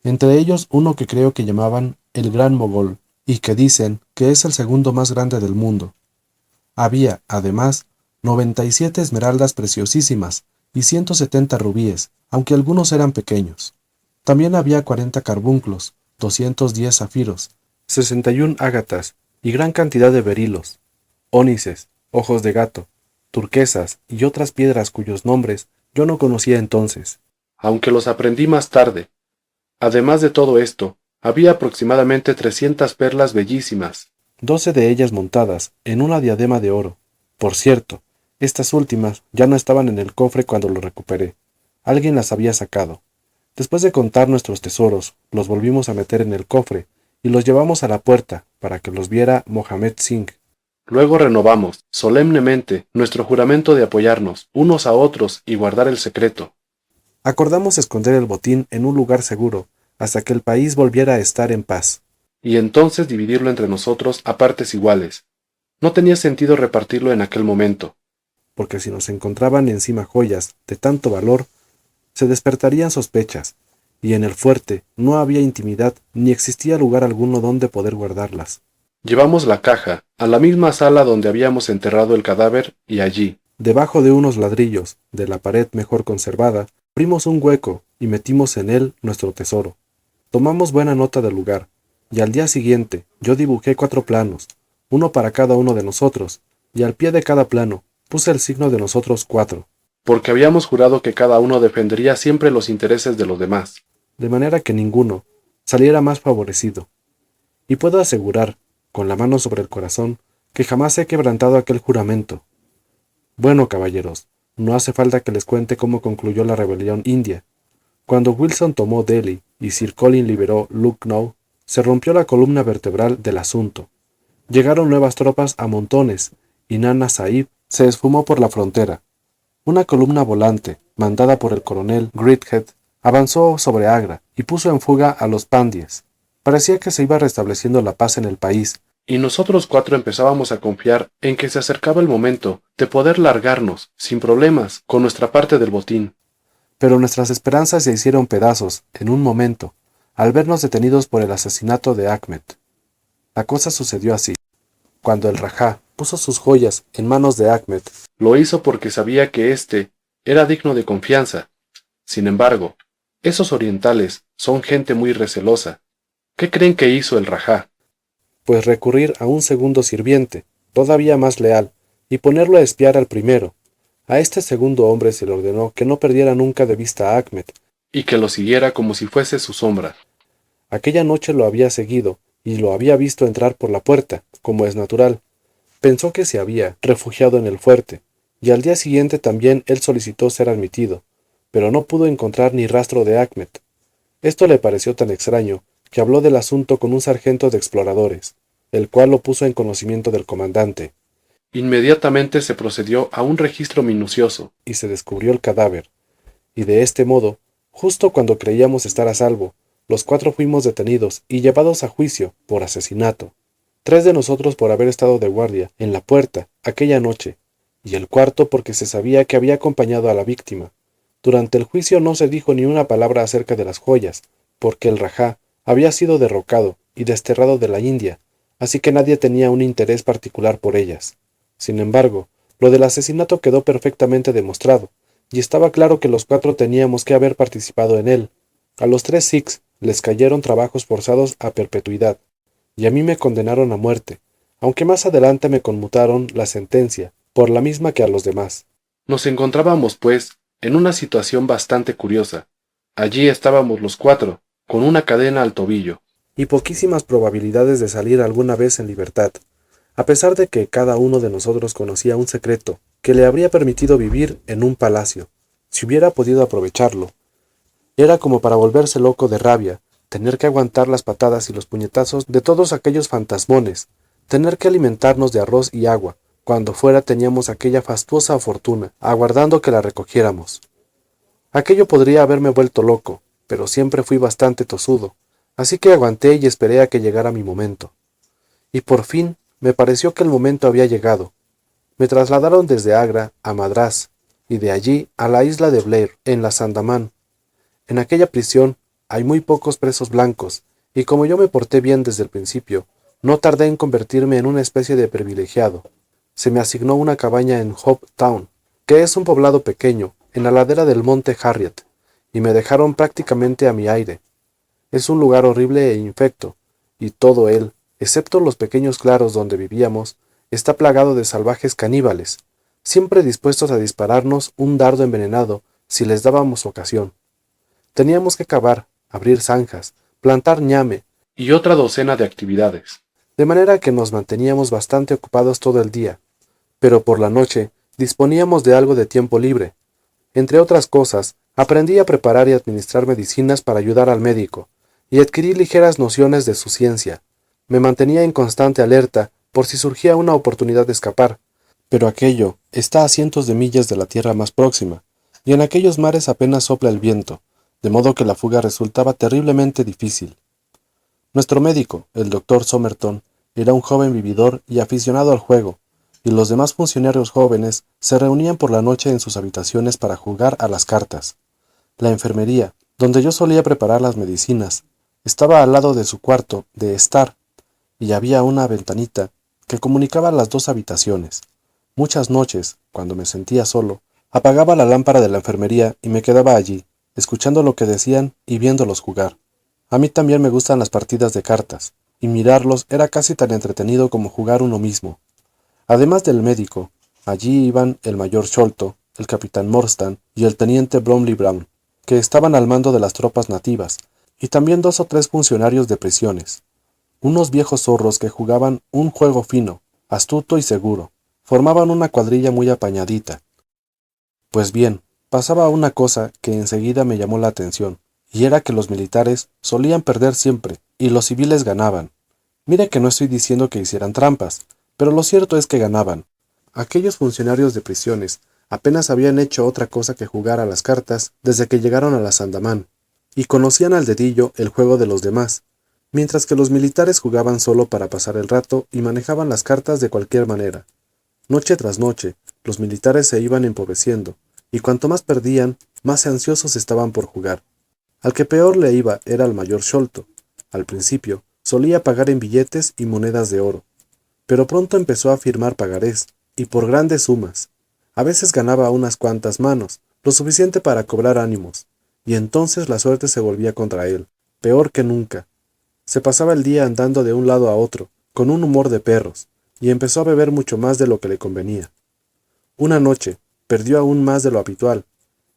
entre ellos uno que creo que llamaban el Gran Mogol, y que dicen que es el segundo más grande del mundo. Había, además, 97 esmeraldas preciosísimas y 170 rubíes, aunque algunos eran pequeños. También había 40 carbunclos, 210 zafiros, 61 ágatas y gran cantidad de berilos, ónices, ojos de gato, turquesas y otras piedras cuyos nombres yo no conocía entonces, aunque los aprendí más tarde. Además de todo esto, había aproximadamente 300 perlas bellísimas, 12 de ellas montadas en una diadema de oro. Por cierto, estas últimas ya no estaban en el cofre cuando lo recuperé. Alguien las había sacado. Después de contar nuestros tesoros, los volvimos a meter en el cofre y los llevamos a la puerta para que los viera Mohammed Singh. Luego renovamos, solemnemente, nuestro juramento de apoyarnos unos a otros y guardar el secreto. Acordamos esconder el botín en un lugar seguro, hasta que el país volviera a estar en paz, y entonces dividirlo entre nosotros a partes iguales. No tenía sentido repartirlo en aquel momento, porque si nos encontraban encima joyas de tanto valor, se despertarían sospechas, y en el fuerte no había intimidad ni existía lugar alguno donde poder guardarlas. Llevamos la caja a la misma sala donde habíamos enterrado el cadáver y allí, debajo de unos ladrillos de la pared mejor conservada, abrimos un hueco y metimos en él nuestro tesoro. Tomamos buena nota del lugar, y al día siguiente yo dibujé 4 planos, uno para cada uno de nosotros, y al pie de cada plano puse el signo de nosotros 4, porque habíamos jurado que cada uno defendería siempre los intereses de los demás, de manera que ninguno saliera más favorecido. Y puedo asegurar, con la mano sobre el corazón, que jamás he quebrantado aquel juramento. Bueno, caballeros, no hace falta que les cuente cómo concluyó la rebelión india. Cuando Wilson tomó Delhi y Sir Colin liberó Lucknow, se rompió la columna vertebral del asunto. Llegaron nuevas tropas a montones, y Nana Sahib se esfumó por la frontera. Una columna volante, mandada por el coronel Greathead, avanzó sobre Agra y puso en fuga a los Pandies. Parecía que se iba restableciendo la paz en el país, y nosotros 4 empezábamos a confiar en que se acercaba el momento de poder largarnos, sin problemas, con nuestra parte del botín. Pero nuestras esperanzas se hicieron pedazos, en un momento, al vernos detenidos por el asesinato de Ahmed. La cosa sucedió así. Cuando el Rajá puso sus joyas en manos de Ahmed, lo hizo porque sabía que éste era digno de confianza. Sin embargo, esos orientales son gente muy recelosa. ¿Qué creen que hizo el Rajá? Pues recurrir a un segundo sirviente, todavía más leal, y ponerlo a espiar al primero. A este segundo hombre se le ordenó que no perdiera nunca de vista a Ahmed, y que lo siguiera como si fuese su sombra. Aquella noche lo había seguido, y lo había visto entrar por la puerta, como es natural. Pensó que se había refugiado en el fuerte, y al día siguiente también él solicitó ser admitido, pero no pudo encontrar ni rastro de Ahmed. Esto le pareció tan extraño, que habló del asunto con un sargento de exploradores, el cual lo puso en conocimiento del comandante. Inmediatamente se procedió a un registro minucioso, y se descubrió el cadáver, y de este modo, justo cuando creíamos estar a salvo, Los 4 fuimos detenidos y llevados a juicio por asesinato. 3 de nosotros por haber estado de guardia en la puerta aquella noche, y el cuarto porque se sabía que había acompañado a la víctima. Durante el juicio no se dijo ni una palabra acerca de las joyas, porque el Rajá había sido derrocado y desterrado de la India, así que nadie tenía un interés particular por ellas. Sin embargo, lo del asesinato quedó perfectamente demostrado, y estaba claro que los 4 teníamos que haber participado en él. A los 3 Sikhs les cayeron trabajos forzados a perpetuidad, y a mí me condenaron a muerte, aunque más adelante me conmutaron la sentencia, por la misma que a los demás. Nos encontrábamos, pues, en una situación bastante curiosa. Allí estábamos los 4, con una cadena al tobillo, y poquísimas probabilidades de salir alguna vez en libertad, a pesar de que cada uno de nosotros conocía un secreto que le habría permitido vivir en un palacio, si hubiera podido aprovecharlo. Era como para volverse loco de rabia, tener que aguantar las patadas y los puñetazos de todos aquellos fantasmones, tener que alimentarnos de arroz y agua, cuando fuera teníamos aquella fastuosa fortuna, aguardando que la recogiéramos. Aquello podría haberme vuelto loco, pero siempre fui bastante tosudo, así que aguanté y esperé a que llegara mi momento. Y por fin me pareció que el momento había llegado. Me trasladaron desde Agra a Madrás, y de allí a la isla de Blair, en las Andamán. En aquella prisión hay muy pocos presos blancos, y como yo me porté bien desde el principio, no tardé en convertirme en una especie de privilegiado. Se me asignó una cabaña en Hope Town, que es un poblado pequeño, en la ladera del monte Harriet, y me dejaron prácticamente a mi aire. Es un lugar horrible e infecto, y todo él, excepto los pequeños claros donde vivíamos, está plagado de salvajes caníbales, siempre dispuestos a dispararnos un dardo envenenado si les dábamos ocasión. Teníamos que cavar, abrir zanjas, plantar ñame y otra docena de actividades, de manera que nos manteníamos bastante ocupados todo el día, pero por la noche disponíamos de algo de tiempo libre. Entre otras cosas, aprendí a preparar y administrar medicinas para ayudar al médico, y adquirí ligeras nociones de su ciencia. Me mantenía en constante alerta por si surgía una oportunidad de escapar, pero aquello está a cientos de millas de la tierra más próxima, y en aquellos mares apenas sopla el viento, de modo que la fuga resultaba terriblemente difícil. Nuestro médico, el doctor Somerton, era un joven vividor y aficionado al juego, y los demás funcionarios jóvenes se reunían por la noche en sus habitaciones para jugar a las cartas. La enfermería, donde yo solía preparar las medicinas, estaba al lado de su cuarto de estar, y había una ventanita que comunicaba las 2 habitaciones. Muchas noches, cuando me sentía solo, apagaba la lámpara de la enfermería y me quedaba allí, escuchando lo que decían y viéndolos jugar. A mí también me gustan las partidas de cartas, y mirarlos era casi tan entretenido como jugar uno mismo. Además del médico, allí iban el mayor Sholto, el capitán Morstan y el teniente Bromley Brown, que estaban al mando de las tropas nativas, y también 2 o 3 funcionarios de prisiones. Unos viejos zorros que jugaban un juego fino, astuto y seguro. Formaban una cuadrilla muy apañadita. Pues bien, pasaba una cosa que enseguida me llamó la atención, y era que los militares solían perder siempre, y los civiles ganaban. Mira que no estoy diciendo que hicieran trampas, pero lo cierto es que ganaban. Aquellos funcionarios de prisiones apenas habían hecho otra cosa que jugar a las cartas desde que llegaron a las Andamán, y conocían al dedillo el juego de los demás, mientras que los militares jugaban solo para pasar el rato y manejaban las cartas de cualquier manera. Noche tras noche, los militares se iban empobreciendo, y cuanto más perdían, más ansiosos estaban por jugar. Al que peor le iba era al mayor Sholto. Al principio, solía pagar en billetes y monedas de oro, pero pronto empezó a firmar pagarés, y por grandes sumas. A veces ganaba unas cuantas manos, lo suficiente para cobrar ánimos, y entonces la suerte se volvía contra él, peor que nunca. Se pasaba el día andando de un lado a otro, con un humor de perros, y empezó a beber mucho más de lo que le convenía. Una noche, perdió aún más de lo habitual.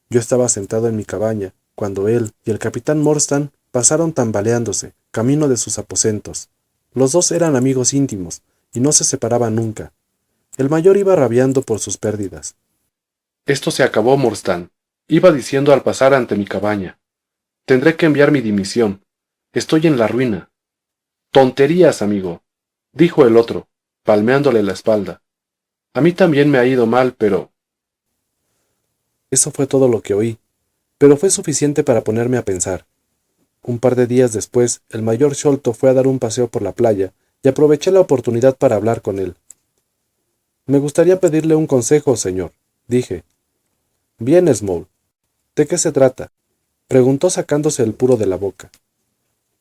Yo estaba sentado en mi cabaña, cuando él y el capitán Morstan pasaron tambaleándose, camino de sus aposentos. Los 2 eran amigos íntimos, y no se separaban nunca. El mayor iba rabiando por sus pérdidas. Esto se acabó, Morstan. Iba diciendo al pasar ante mi cabaña. Tendré que enviar mi dimisión. Estoy en la ruina. Tonterías, amigo, dijo el otro, palmeándole la espalda. A mí también me ha ido mal, pero... Eso fue todo lo que oí, pero fue suficiente para ponerme a pensar. Un par de días después, el mayor Sholto fue a dar un paseo por la playa y aproveché la oportunidad para hablar con él. Me gustaría pedirle un consejo, señor, dije. Bien, Small. ¿De qué se trata? Preguntó sacándose el puro de la boca.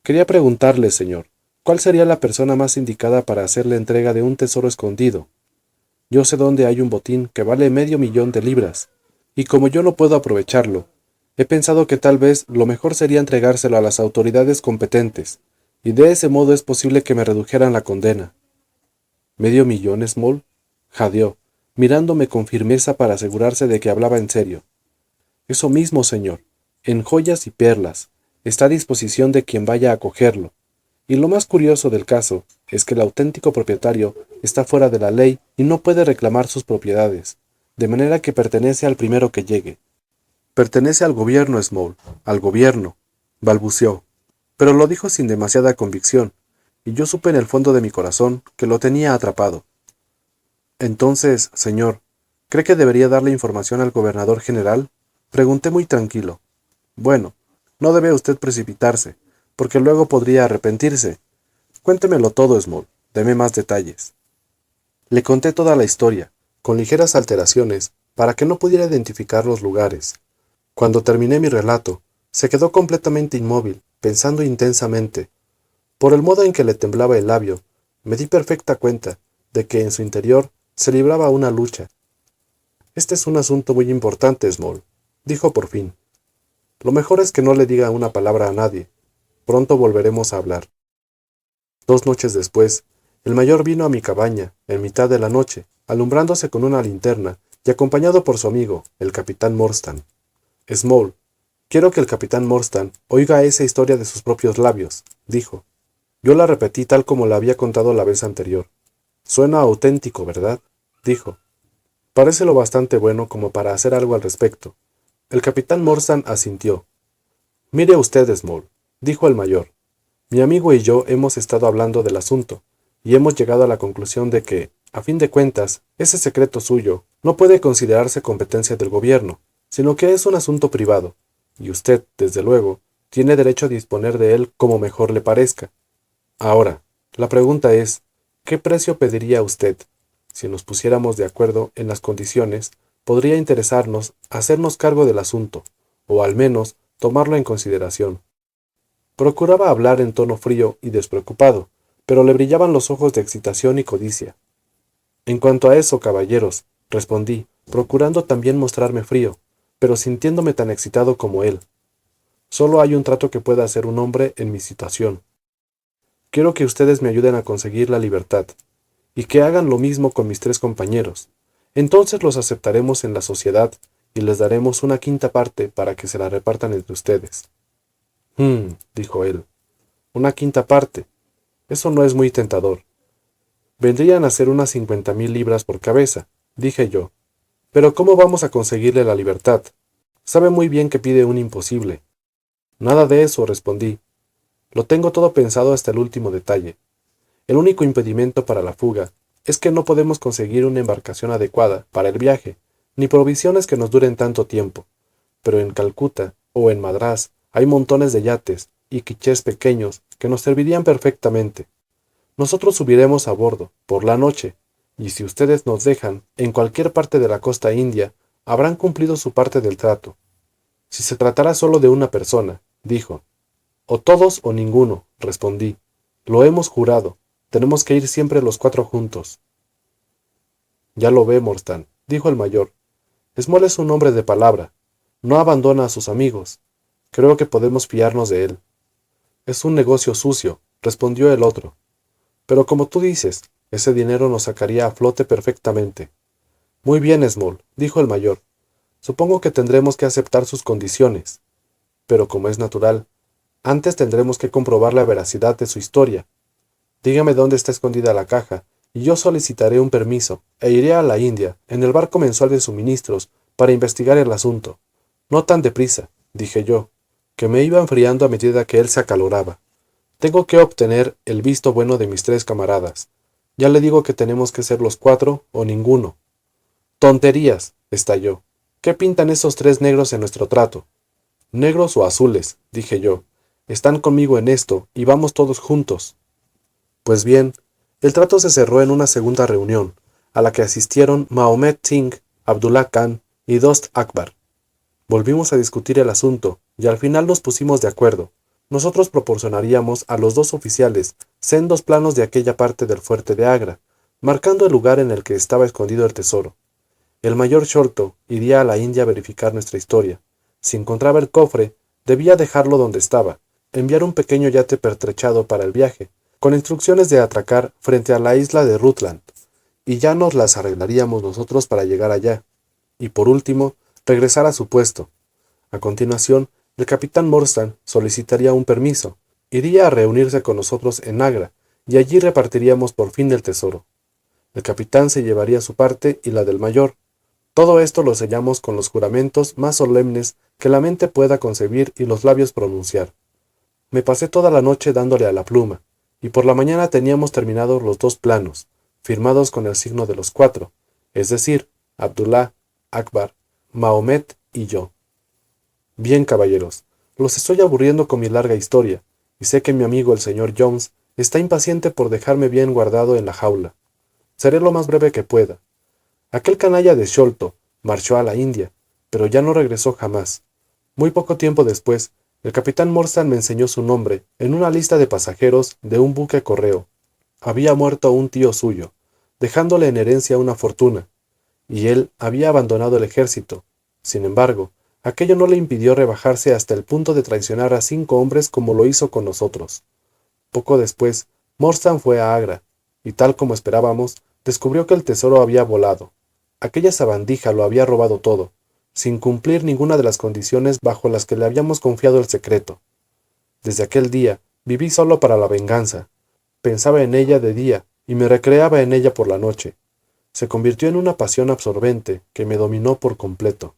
Quería preguntarle, señor, ¿cuál sería la persona más indicada para hacerle entrega de un tesoro escondido? Yo sé dónde hay un botín que vale $500,000, y como yo no puedo aprovecharlo, he pensado que tal vez lo mejor sería entregárselo a las autoridades competentes, y de ese modo es posible que me redujeran la condena. ¿$500,000, Small? Jadeó, mirándome con firmeza para asegurarse de que hablaba en serio. Eso mismo, señor, en joyas y perlas, está a disposición de quien vaya a cogerlo. Y lo más curioso del caso es que el auténtico propietario está fuera de la ley y no puede reclamar sus propiedades, de manera que pertenece al primero que llegue. Pertenece al gobierno, Small, al gobierno, balbuceó, pero lo dijo sin demasiada convicción, y yo supe en el fondo de mi corazón que lo tenía atrapado. Entonces, señor, ¿cree que debería darle información al gobernador general? Pregunté muy tranquilo. Bueno, no debe usted precipitarse, porque luego podría arrepentirse. Cuéntemelo todo, Small. Deme más detalles. Le conté toda la historia, con ligeras alteraciones, para que no pudiera identificar los lugares. Cuando terminé mi relato, se quedó completamente inmóvil, pensando intensamente. Por el modo en que le temblaba el labio, me di perfecta cuenta de que en su interior se libraba una lucha. Este es un asunto muy importante, Small, dijo por fin. Lo mejor es que no le diga una palabra a nadie. Pronto volveremos a hablar. 2 noches después, el mayor vino a mi cabaña, en mitad de la noche, alumbrándose con una linterna y acompañado por su amigo, el capitán Morstan. Small, quiero que el capitán Morstan oiga esa historia de sus propios labios, dijo. Yo la repetí tal como la había contado la vez anterior. Suena auténtico, ¿verdad? Dijo. Parece lo bastante bueno como para hacer algo al respecto. El capitán Morstan asintió. Mire usted, Small, dijo el mayor. Mi amigo y yo hemos estado hablando del asunto, y hemos llegado a la conclusión de que, a fin de cuentas, ese secreto suyo no puede considerarse competencia del gobierno, sino que es un asunto privado, y usted, desde luego, tiene derecho a disponer de él como mejor le parezca. Ahora, la pregunta es, ¿qué precio pediría usted? Si nos pusiéramos de acuerdo en las condiciones, podría interesarnos hacernos cargo del asunto, o al menos tomarlo en consideración. Procuraba hablar en tono frío y despreocupado, pero le brillaban los ojos de excitación y codicia. En cuanto a eso, caballeros, respondí, procurando también mostrarme frío, pero sintiéndome tan excitado como él. Solo hay un trato que pueda hacer un hombre en mi situación. Quiero que ustedes me ayuden a conseguir la libertad, y que hagan lo mismo con mis 3 compañeros. Entonces los aceptaremos en la sociedad y les daremos una quinta parte para que se la repartan entre ustedes. Dijo él. Una quinta parte. Eso no es muy tentador. Vendrían a ser unas 50,000 libras por cabeza, dije yo. Pero ¿cómo vamos a conseguirle la libertad? Sabe muy bien que pide un imposible. Nada de eso, respondí. Lo tengo todo pensado hasta el último detalle. El único impedimento para la fuga es que no podemos conseguir una embarcación adecuada para el viaje, ni provisiones que nos duren tanto tiempo. Pero en Calcuta o en Madrás hay montones de yates y quichés pequeños que nos servirían perfectamente. Nosotros subiremos a bordo, por la noche, y si ustedes nos dejan en cualquier parte de la costa india, habrán cumplido su parte del trato. Si se tratara solo de una persona, dijo. O todos o ninguno, respondí. Lo hemos jurado. Tenemos que ir siempre los 4 juntos. Ya lo ve, Morstan, dijo el mayor. Small es un hombre de palabra. No abandona a sus amigos. Creo que podemos fiarnos de él. Es un negocio sucio, respondió el otro. Pero como tú dices, ese dinero nos sacaría a flote perfectamente. Muy bien, Small, dijo el mayor. Supongo que tendremos que aceptar sus condiciones. Pero como es natural, antes tendremos que comprobar la veracidad de su historia. Dígame dónde está escondida la caja, y yo solicitaré un permiso, e iré a la India, en el barco mensual de suministros, para investigar el asunto. No tan deprisa, dije yo, que me iba enfriando a medida que él se acaloraba. Tengo que obtener el visto bueno de mis 3 camaradas. Ya le digo que tenemos que ser los 4 o ninguno. Tonterías, estalló. ¿Qué pintan esos 3 negros en nuestro trato? Negros o azules, dije yo. Están conmigo en esto, y vamos todos juntos. Pues bien, el trato se cerró en una segunda reunión, a la que asistieron Mahomet Singh, Abdullah Khan y Dost Akbar. Volvimos a discutir el asunto, y al final nos pusimos de acuerdo. Nosotros proporcionaríamos a los dos oficiales sendos planos de aquella parte del fuerte de Agra, marcando el lugar en el que estaba escondido el tesoro. El mayor Sholto iría a la India a verificar nuestra historia. Si encontraba el cofre, debía dejarlo donde estaba, enviar un pequeño yate pertrechado para el viaje, con instrucciones de atracar frente a la isla de Rutland, y ya nos las arreglaríamos nosotros para llegar allá. Y por último, regresar a su puesto. A continuación, el capitán Morstan solicitaría un permiso, iría a reunirse con nosotros en Agra, y allí repartiríamos por fin el tesoro. El capitán se llevaría su parte y la del mayor. Todo esto lo sellamos con los juramentos más solemnes que la mente pueda concebir y los labios pronunciar. Me pasé toda la noche dándole a la pluma, y por la mañana teníamos terminados los dos planos, firmados con el signo de los 4, es decir, Abdullah, Akbar, Mahomet y yo. Bien, caballeros, los estoy aburriendo con mi larga historia, y sé que mi amigo el señor Jones está impaciente por dejarme bien guardado en la jaula. Seré lo más breve que pueda. Aquel canalla de Sholto marchó a la India, pero ya no regresó jamás. Muy poco tiempo después, el capitán Morstan me enseñó su nombre en una lista de pasajeros de un buque correo. Había muerto un tío suyo, dejándole en herencia una fortuna, y él había abandonado el ejército. Sin embargo, aquello no le impidió rebajarse hasta el punto de traicionar a 5 hombres como lo hizo con nosotros. Poco después, Morstan fue a Agra, y tal como esperábamos, descubrió que el tesoro había volado. Aquella sabandija lo había robado todo, sin cumplir ninguna de las condiciones bajo las que le habíamos confiado el secreto. Desde aquel día, viví solo para la venganza. Pensaba en ella de día y me recreaba en ella por la noche. Se convirtió en una pasión absorbente que me dominó por completo.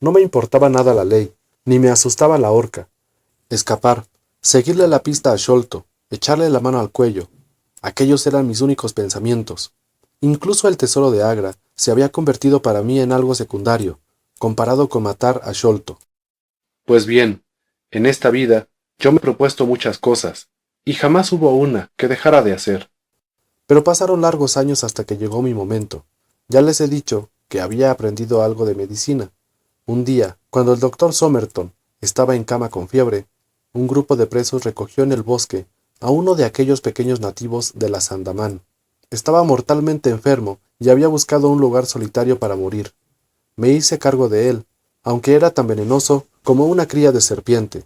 No me importaba nada la ley, ni me asustaba la horca. Escapar, seguirle la pista a Sholto, echarle la mano al cuello. Aquellos eran mis únicos pensamientos. Incluso el tesoro de Agra se había convertido para mí en algo secundario, comparado con matar a Sholto. Pues bien, en esta vida yo me he propuesto muchas cosas, y jamás hubo una que dejara de hacer. Pero pasaron largos años hasta que llegó mi momento. Ya les he dicho que había aprendido algo de medicina. Un día, cuando el doctor Somerton estaba en cama con fiebre, un grupo de presos recogió en el bosque a uno de aquellos pequeños nativos de las Andamán. Estaba mortalmente enfermo y había buscado un lugar solitario para morir. Me hice cargo de él, aunque era tan venenoso como una cría de serpiente,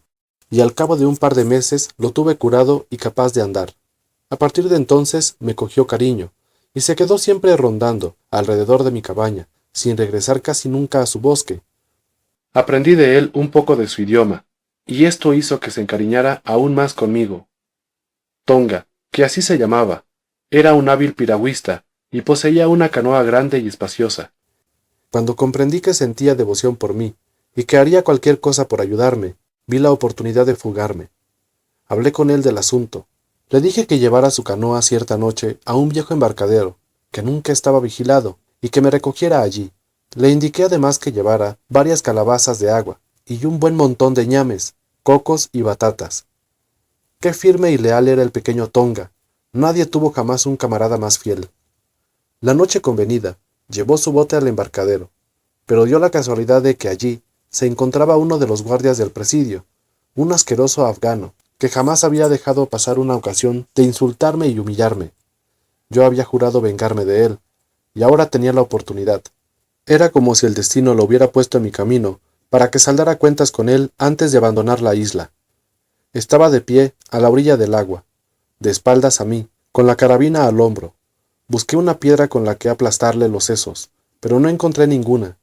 y al cabo de un par de meses lo tuve curado y capaz de andar. A partir de entonces me cogió cariño, y se quedó siempre rondando alrededor de mi cabaña, sin regresar casi nunca a su bosque. Aprendí de él un poco de su idioma, y esto hizo que se encariñara aún más conmigo. Tonga, que así se llamaba, era un hábil piragüista y poseía una canoa grande y espaciosa. Cuando comprendí que sentía devoción por mí y que haría cualquier cosa por ayudarme, vi la oportunidad de fugarme. Hablé con él del asunto. Le dije que llevara su canoa cierta noche a un viejo embarcadero, que nunca estaba vigilado, y que me recogiera allí. Le indiqué además que llevara varias calabazas de agua y un buen montón de ñames, cocos y batatas. Qué firme y leal era el pequeño Tonga. Nadie tuvo jamás un camarada más fiel. La noche convenida, llevó su bote al embarcadero, pero dio la casualidad de que allí se encontraba uno de los guardias del presidio, un asqueroso afgano, que jamás había dejado pasar una ocasión de insultarme y humillarme. Yo había jurado vengarme de él, y ahora tenía la oportunidad. Era como si el destino lo hubiera puesto en mi camino para que saldara cuentas con él antes de abandonar la isla. Estaba de pie a la orilla del agua, de espaldas a mí, con la carabina al hombro. Busqué una piedra con la que aplastarle los sesos, pero no encontré ninguna.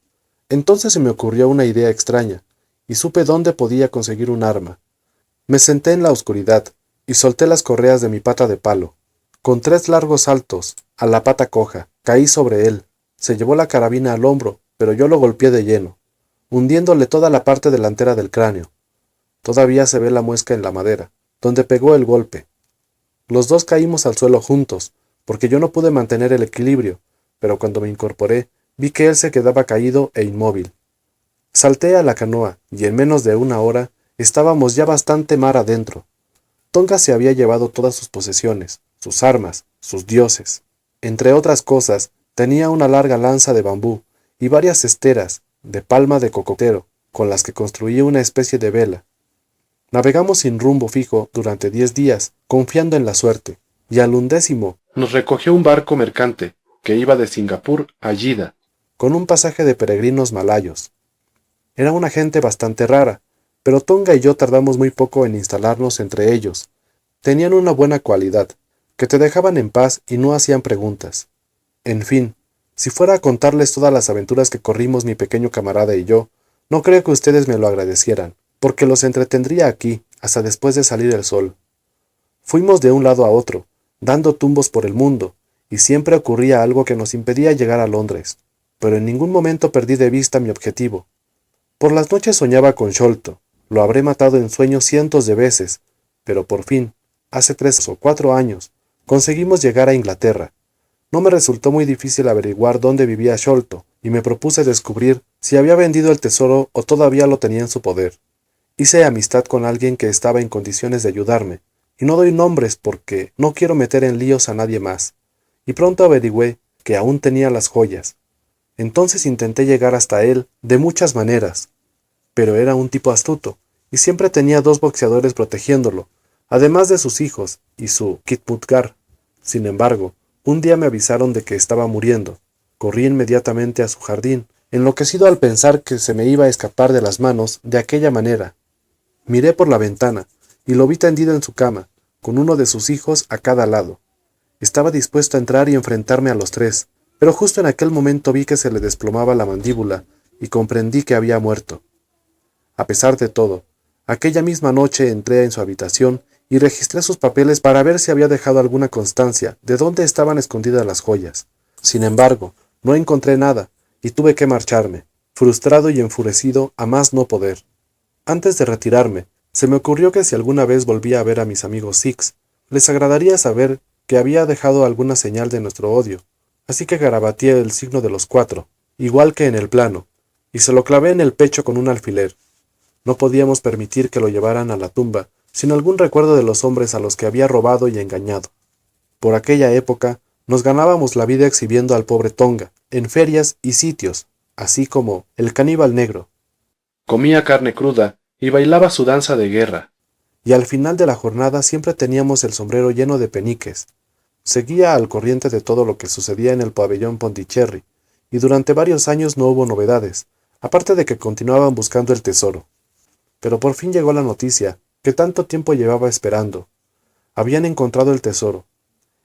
Entonces se me ocurrió una idea extraña, y supe dónde podía conseguir un arma. Me senté en la oscuridad, y solté las correas de mi pata de palo. Con 3 largos saltos, a la pata coja, caí sobre él. Se llevó la carabina al hombro, pero yo lo golpeé de lleno, hundiéndole toda la parte delantera del cráneo. Todavía se ve la muesca en la madera, donde pegó el golpe. Los dos caímos al suelo juntos, porque yo no pude mantener el equilibrio, pero cuando me incorporé, vi que él se quedaba caído e inmóvil. Salté a la canoa, y en menos de una hora Estábamos ya bastante mar adentro. Tonga se había llevado todas sus posesiones, sus armas, sus dioses. Entre otras cosas, tenía una larga lanza de bambú y varias esteras de palma de cocotero, con las que construía una especie de vela. Navegamos sin rumbo fijo durante 10 días, confiando en la suerte, y al 11º nos recogió un barco mercante que iba de Singapur a Jeddah, con un pasaje de peregrinos malayos. Era una gente bastante rara, pero Tonga y yo tardamos muy poco en instalarnos entre ellos. Tenían una buena cualidad, que te dejaban en paz y no hacían preguntas. En fin, si fuera a contarles todas las aventuras que corrimos mi pequeño camarada y yo, no creo que ustedes me lo agradecieran, porque los entretendría aquí hasta después de salir el sol. Fuimos de un lado a otro, dando tumbos por el mundo, y siempre ocurría algo que nos impedía llegar a Londres, pero en ningún momento perdí de vista mi objetivo. Por las noches soñaba con Sholto, lo habré matado en sueños cientos de veces, pero por fin, hace 3 o 4 años, conseguimos llegar a Inglaterra. No me resultó muy difícil averiguar dónde vivía Sholto, y me propuse descubrir si había vendido el tesoro o todavía lo tenía en su poder. Hice amistad con alguien que estaba en condiciones de ayudarme, y no doy nombres porque no quiero meter en líos a nadie más, y pronto averigüé que aún tenía las joyas. Entonces intenté llegar hasta él de muchas maneras, pero era un tipo astuto, y siempre tenía 2 boxeadores protegiéndolo, además de sus hijos y su Khitmutgar. Sin embargo, un día me avisaron de que estaba muriendo. Corrí inmediatamente a su jardín, enloquecido al pensar que se me iba a escapar de las manos de aquella manera. Miré por la ventana, y lo vi tendido en su cama, con uno de sus hijos a cada lado. Estaba dispuesto a entrar y enfrentarme a los 3, pero justo en aquel momento vi que se le desplomaba la mandíbula, y comprendí que había muerto. A pesar de todo, aquella misma noche entré en su habitación y registré sus papeles para ver si había dejado alguna constancia de dónde estaban escondidas las joyas. Sin embargo, no encontré nada, y tuve que marcharme, frustrado y enfurecido a más no poder. Antes de retirarme, se me ocurrió que si alguna vez volvía a ver a mis amigos Sikhs, les agradaría saber que había dejado alguna señal de nuestro odio, así que garabateé el signo de los 4, igual que en el plano, y se lo clavé en el pecho con un alfiler. No podíamos permitir que lo llevaran a la tumba sin algún recuerdo de los hombres a los que había robado y engañado. Por aquella época nos ganábamos la vida exhibiendo al pobre Tonga en ferias y sitios, así como el caníbal negro. Comía carne cruda y bailaba su danza de guerra. Y al final de la jornada siempre teníamos el sombrero lleno de peniques. Seguía al corriente de todo lo que sucedía en el pabellón Pondicherry, y durante varios años no hubo novedades, aparte de que continuaban buscando el tesoro. Pero por fin llegó la noticia que tanto tiempo llevaba esperando. Habían encontrado el tesoro.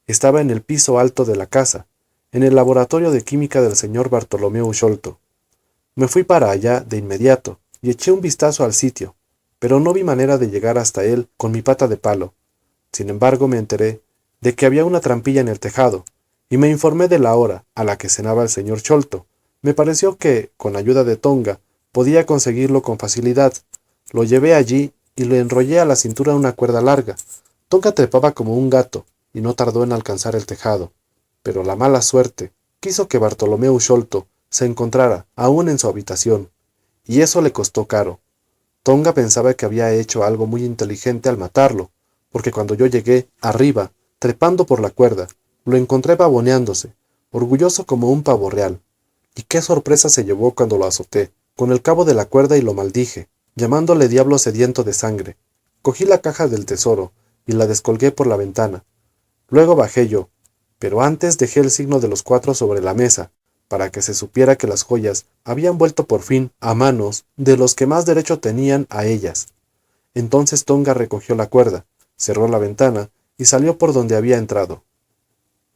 Estaba en el piso alto de la casa, en el laboratorio de química del señor Bartolomeu Sholto. Me fui para allá de inmediato y eché un vistazo al sitio, pero no vi manera de llegar hasta él con mi pata de palo. Sin embargo, me enteré de que había una trampilla en el tejado, y me informé de la hora a la que cenaba el señor Sholto. Me pareció que, con ayuda de Tonga, podía conseguirlo con facilidad. Lo llevé allí y le enrollé a la cintura una cuerda larga. Tonga trepaba como un gato, y no tardó en alcanzar el tejado. Pero la mala suerte quiso que Bartolomeu Sholto se encontrara aún en su habitación, y eso le costó caro. Tonga pensaba que había hecho algo muy inteligente al matarlo, porque cuando yo llegué, arriba, trepando por la cuerda, lo encontré pavoneándose, orgulloso como un pavo real. Y qué sorpresa se llevó cuando lo azoté, con el cabo de la cuerda y lo maldije, llamándole diablo sediento de sangre. Cogí la caja del tesoro y la descolgué por la ventana. Luego bajé yo, pero antes dejé el signo de los 4 sobre la mesa, para que se supiera que las joyas habían vuelto por fin a manos de los que más derecho tenían a ellas. Entonces Tonga recogió la cuerda, cerró la ventana y salió por donde había entrado.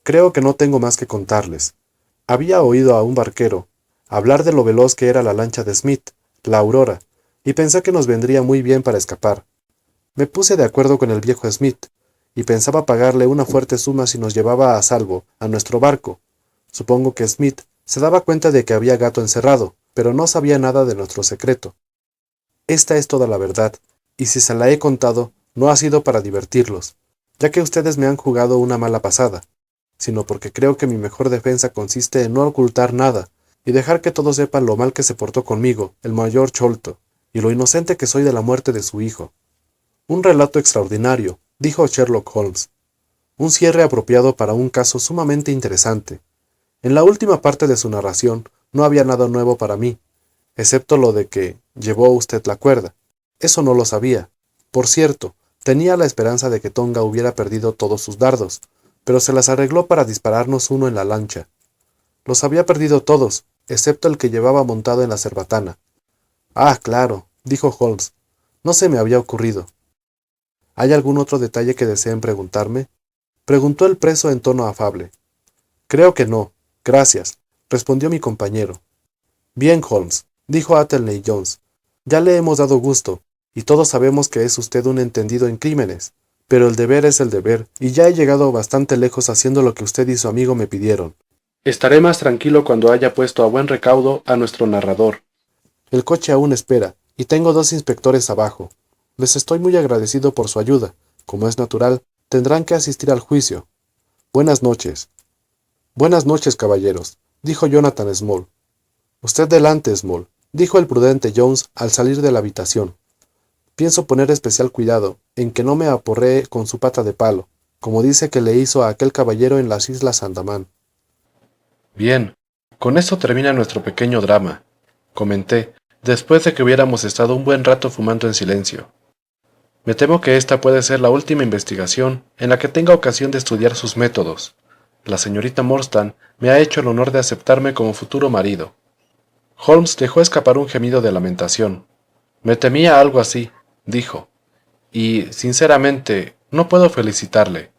Creo que no tengo más que contarles. Había oído a un barquero hablar de lo veloz que era la lancha de Smith, la Aurora, y pensé que nos vendría muy bien para escapar. Me puse de acuerdo con el viejo Smith, y pensaba pagarle una fuerte suma si nos llevaba a salvo a nuestro barco. Supongo que Smith se daba cuenta de que había gato encerrado, pero no sabía nada de nuestro secreto. Esta es toda la verdad, y si se la he contado, no ha sido para divertirlos, ya que ustedes me han jugado una mala pasada, sino porque creo que mi mejor defensa consiste en no ocultar nada, y dejar que todos sepan lo mal que se portó conmigo, el mayor Sholto. y lo inocente que soy de la muerte de su hijo. Un relato extraordinario, dijo Sherlock Holmes. Un cierre apropiado para un caso sumamente interesante. En la última parte de su narración no había nada nuevo para mí, excepto lo de que llevó usted la cuerda. Eso no lo sabía. Por cierto, tenía la esperanza de que Tonga hubiera perdido todos sus dardos, pero se las arregló para dispararnos uno en la lancha. Los había perdido todos, excepto el que llevaba montado en la cerbatana. Ah, claro, dijo Holmes. No se me había ocurrido. ¿Hay algún otro detalle que deseen preguntarme? Preguntó el preso en tono afable. Creo que no, gracias, respondió mi compañero. Bien, Holmes, dijo Athelney Jones. Ya le hemos dado gusto, y todos sabemos que es usted un entendido en crímenes, pero el deber es el deber, y ya he llegado bastante lejos haciendo lo que usted y su amigo me pidieron. Estaré más tranquilo cuando haya puesto a buen recaudo a nuestro narrador. El coche aún espera, y tengo 2 inspectores abajo. Les estoy muy agradecido por su ayuda. Como es natural, tendrán que asistir al juicio. Buenas noches. Buenas noches, caballeros, dijo Jonathan Small. Usted delante, Small, dijo el prudente Jones al salir de la habitación. Pienso poner especial cuidado en que no me aporree con su pata de palo, como dice que le hizo a aquel caballero en las Islas Andamán. Bien, con esto termina nuestro pequeño drama, comenté, después de que hubiéramos estado un buen rato fumando en silencio. Me temo que esta puede ser la última investigación en la que tenga ocasión de estudiar sus métodos. La señorita Morstan me ha hecho el honor de aceptarme como futuro marido. Holmes dejó escapar un gemido de lamentación. Me temía algo así, dijo, y, sinceramente, no puedo felicitarle.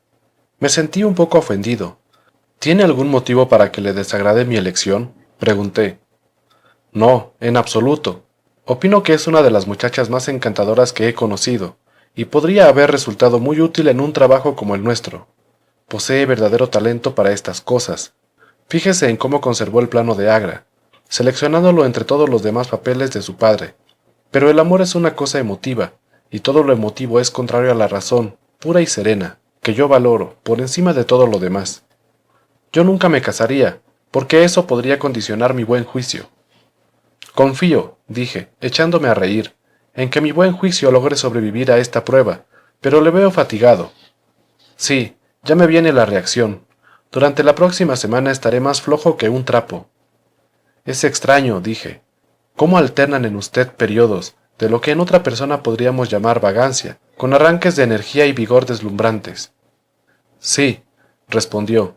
Me sentí un poco ofendido. ¿Tiene algún motivo para que le desagrade mi elección?, pregunté. No, en absoluto. Opino que es una de las muchachas más encantadoras que he conocido, y podría haber resultado muy útil en un trabajo como el nuestro. Posee verdadero talento para estas cosas. Fíjese en cómo conservó el plano de Agra, seleccionándolo entre todos los demás papeles de su padre. Pero el amor es una cosa emotiva, y todo lo emotivo es contrario a la razón, pura y serena, que yo valoro, por encima de todo lo demás. Yo nunca me casaría, porque eso podría condicionar mi buen juicio. Confío, dije, echándome a reír, en que mi buen juicio logre sobrevivir a esta prueba, pero le veo fatigado. Sí, ya me viene la reacción. Durante la próxima semana estaré más flojo que un trapo. Es extraño, dije. ¿Cómo alternan en usted periodos de lo que en otra persona podríamos llamar vagancia, con arranques de energía y vigor deslumbrantes? Sí, respondió.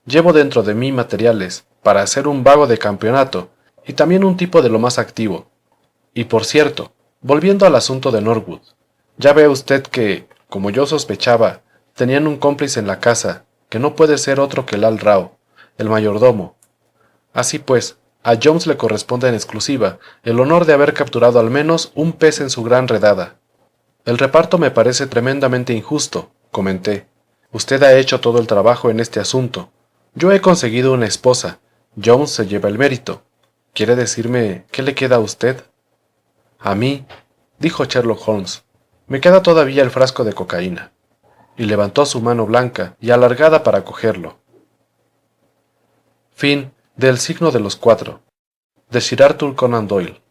Llevo dentro de mí materiales para hacer un vago de campeonato y también un tipo de lo más activo. Y por cierto, volviendo al asunto de Norwood, ya ve usted que, como yo sospechaba, tenían un cómplice en la casa, que no puede ser otro que Lal Rao, el mayordomo. Así pues, a Jones le corresponde en exclusiva el honor de haber capturado al menos un pez en su gran redada. El reparto me parece tremendamente injusto, comenté. Usted ha hecho todo el trabajo en este asunto. Yo he conseguido una esposa. Jones se lleva el mérito. ¿Quiere decirme qué le queda a usted? A mí, dijo Sherlock Holmes, me queda todavía el frasco de cocaína. Y levantó su mano blanca y alargada para cogerlo. Fin del signo de los 4, de Sir Arthur Conan Doyle.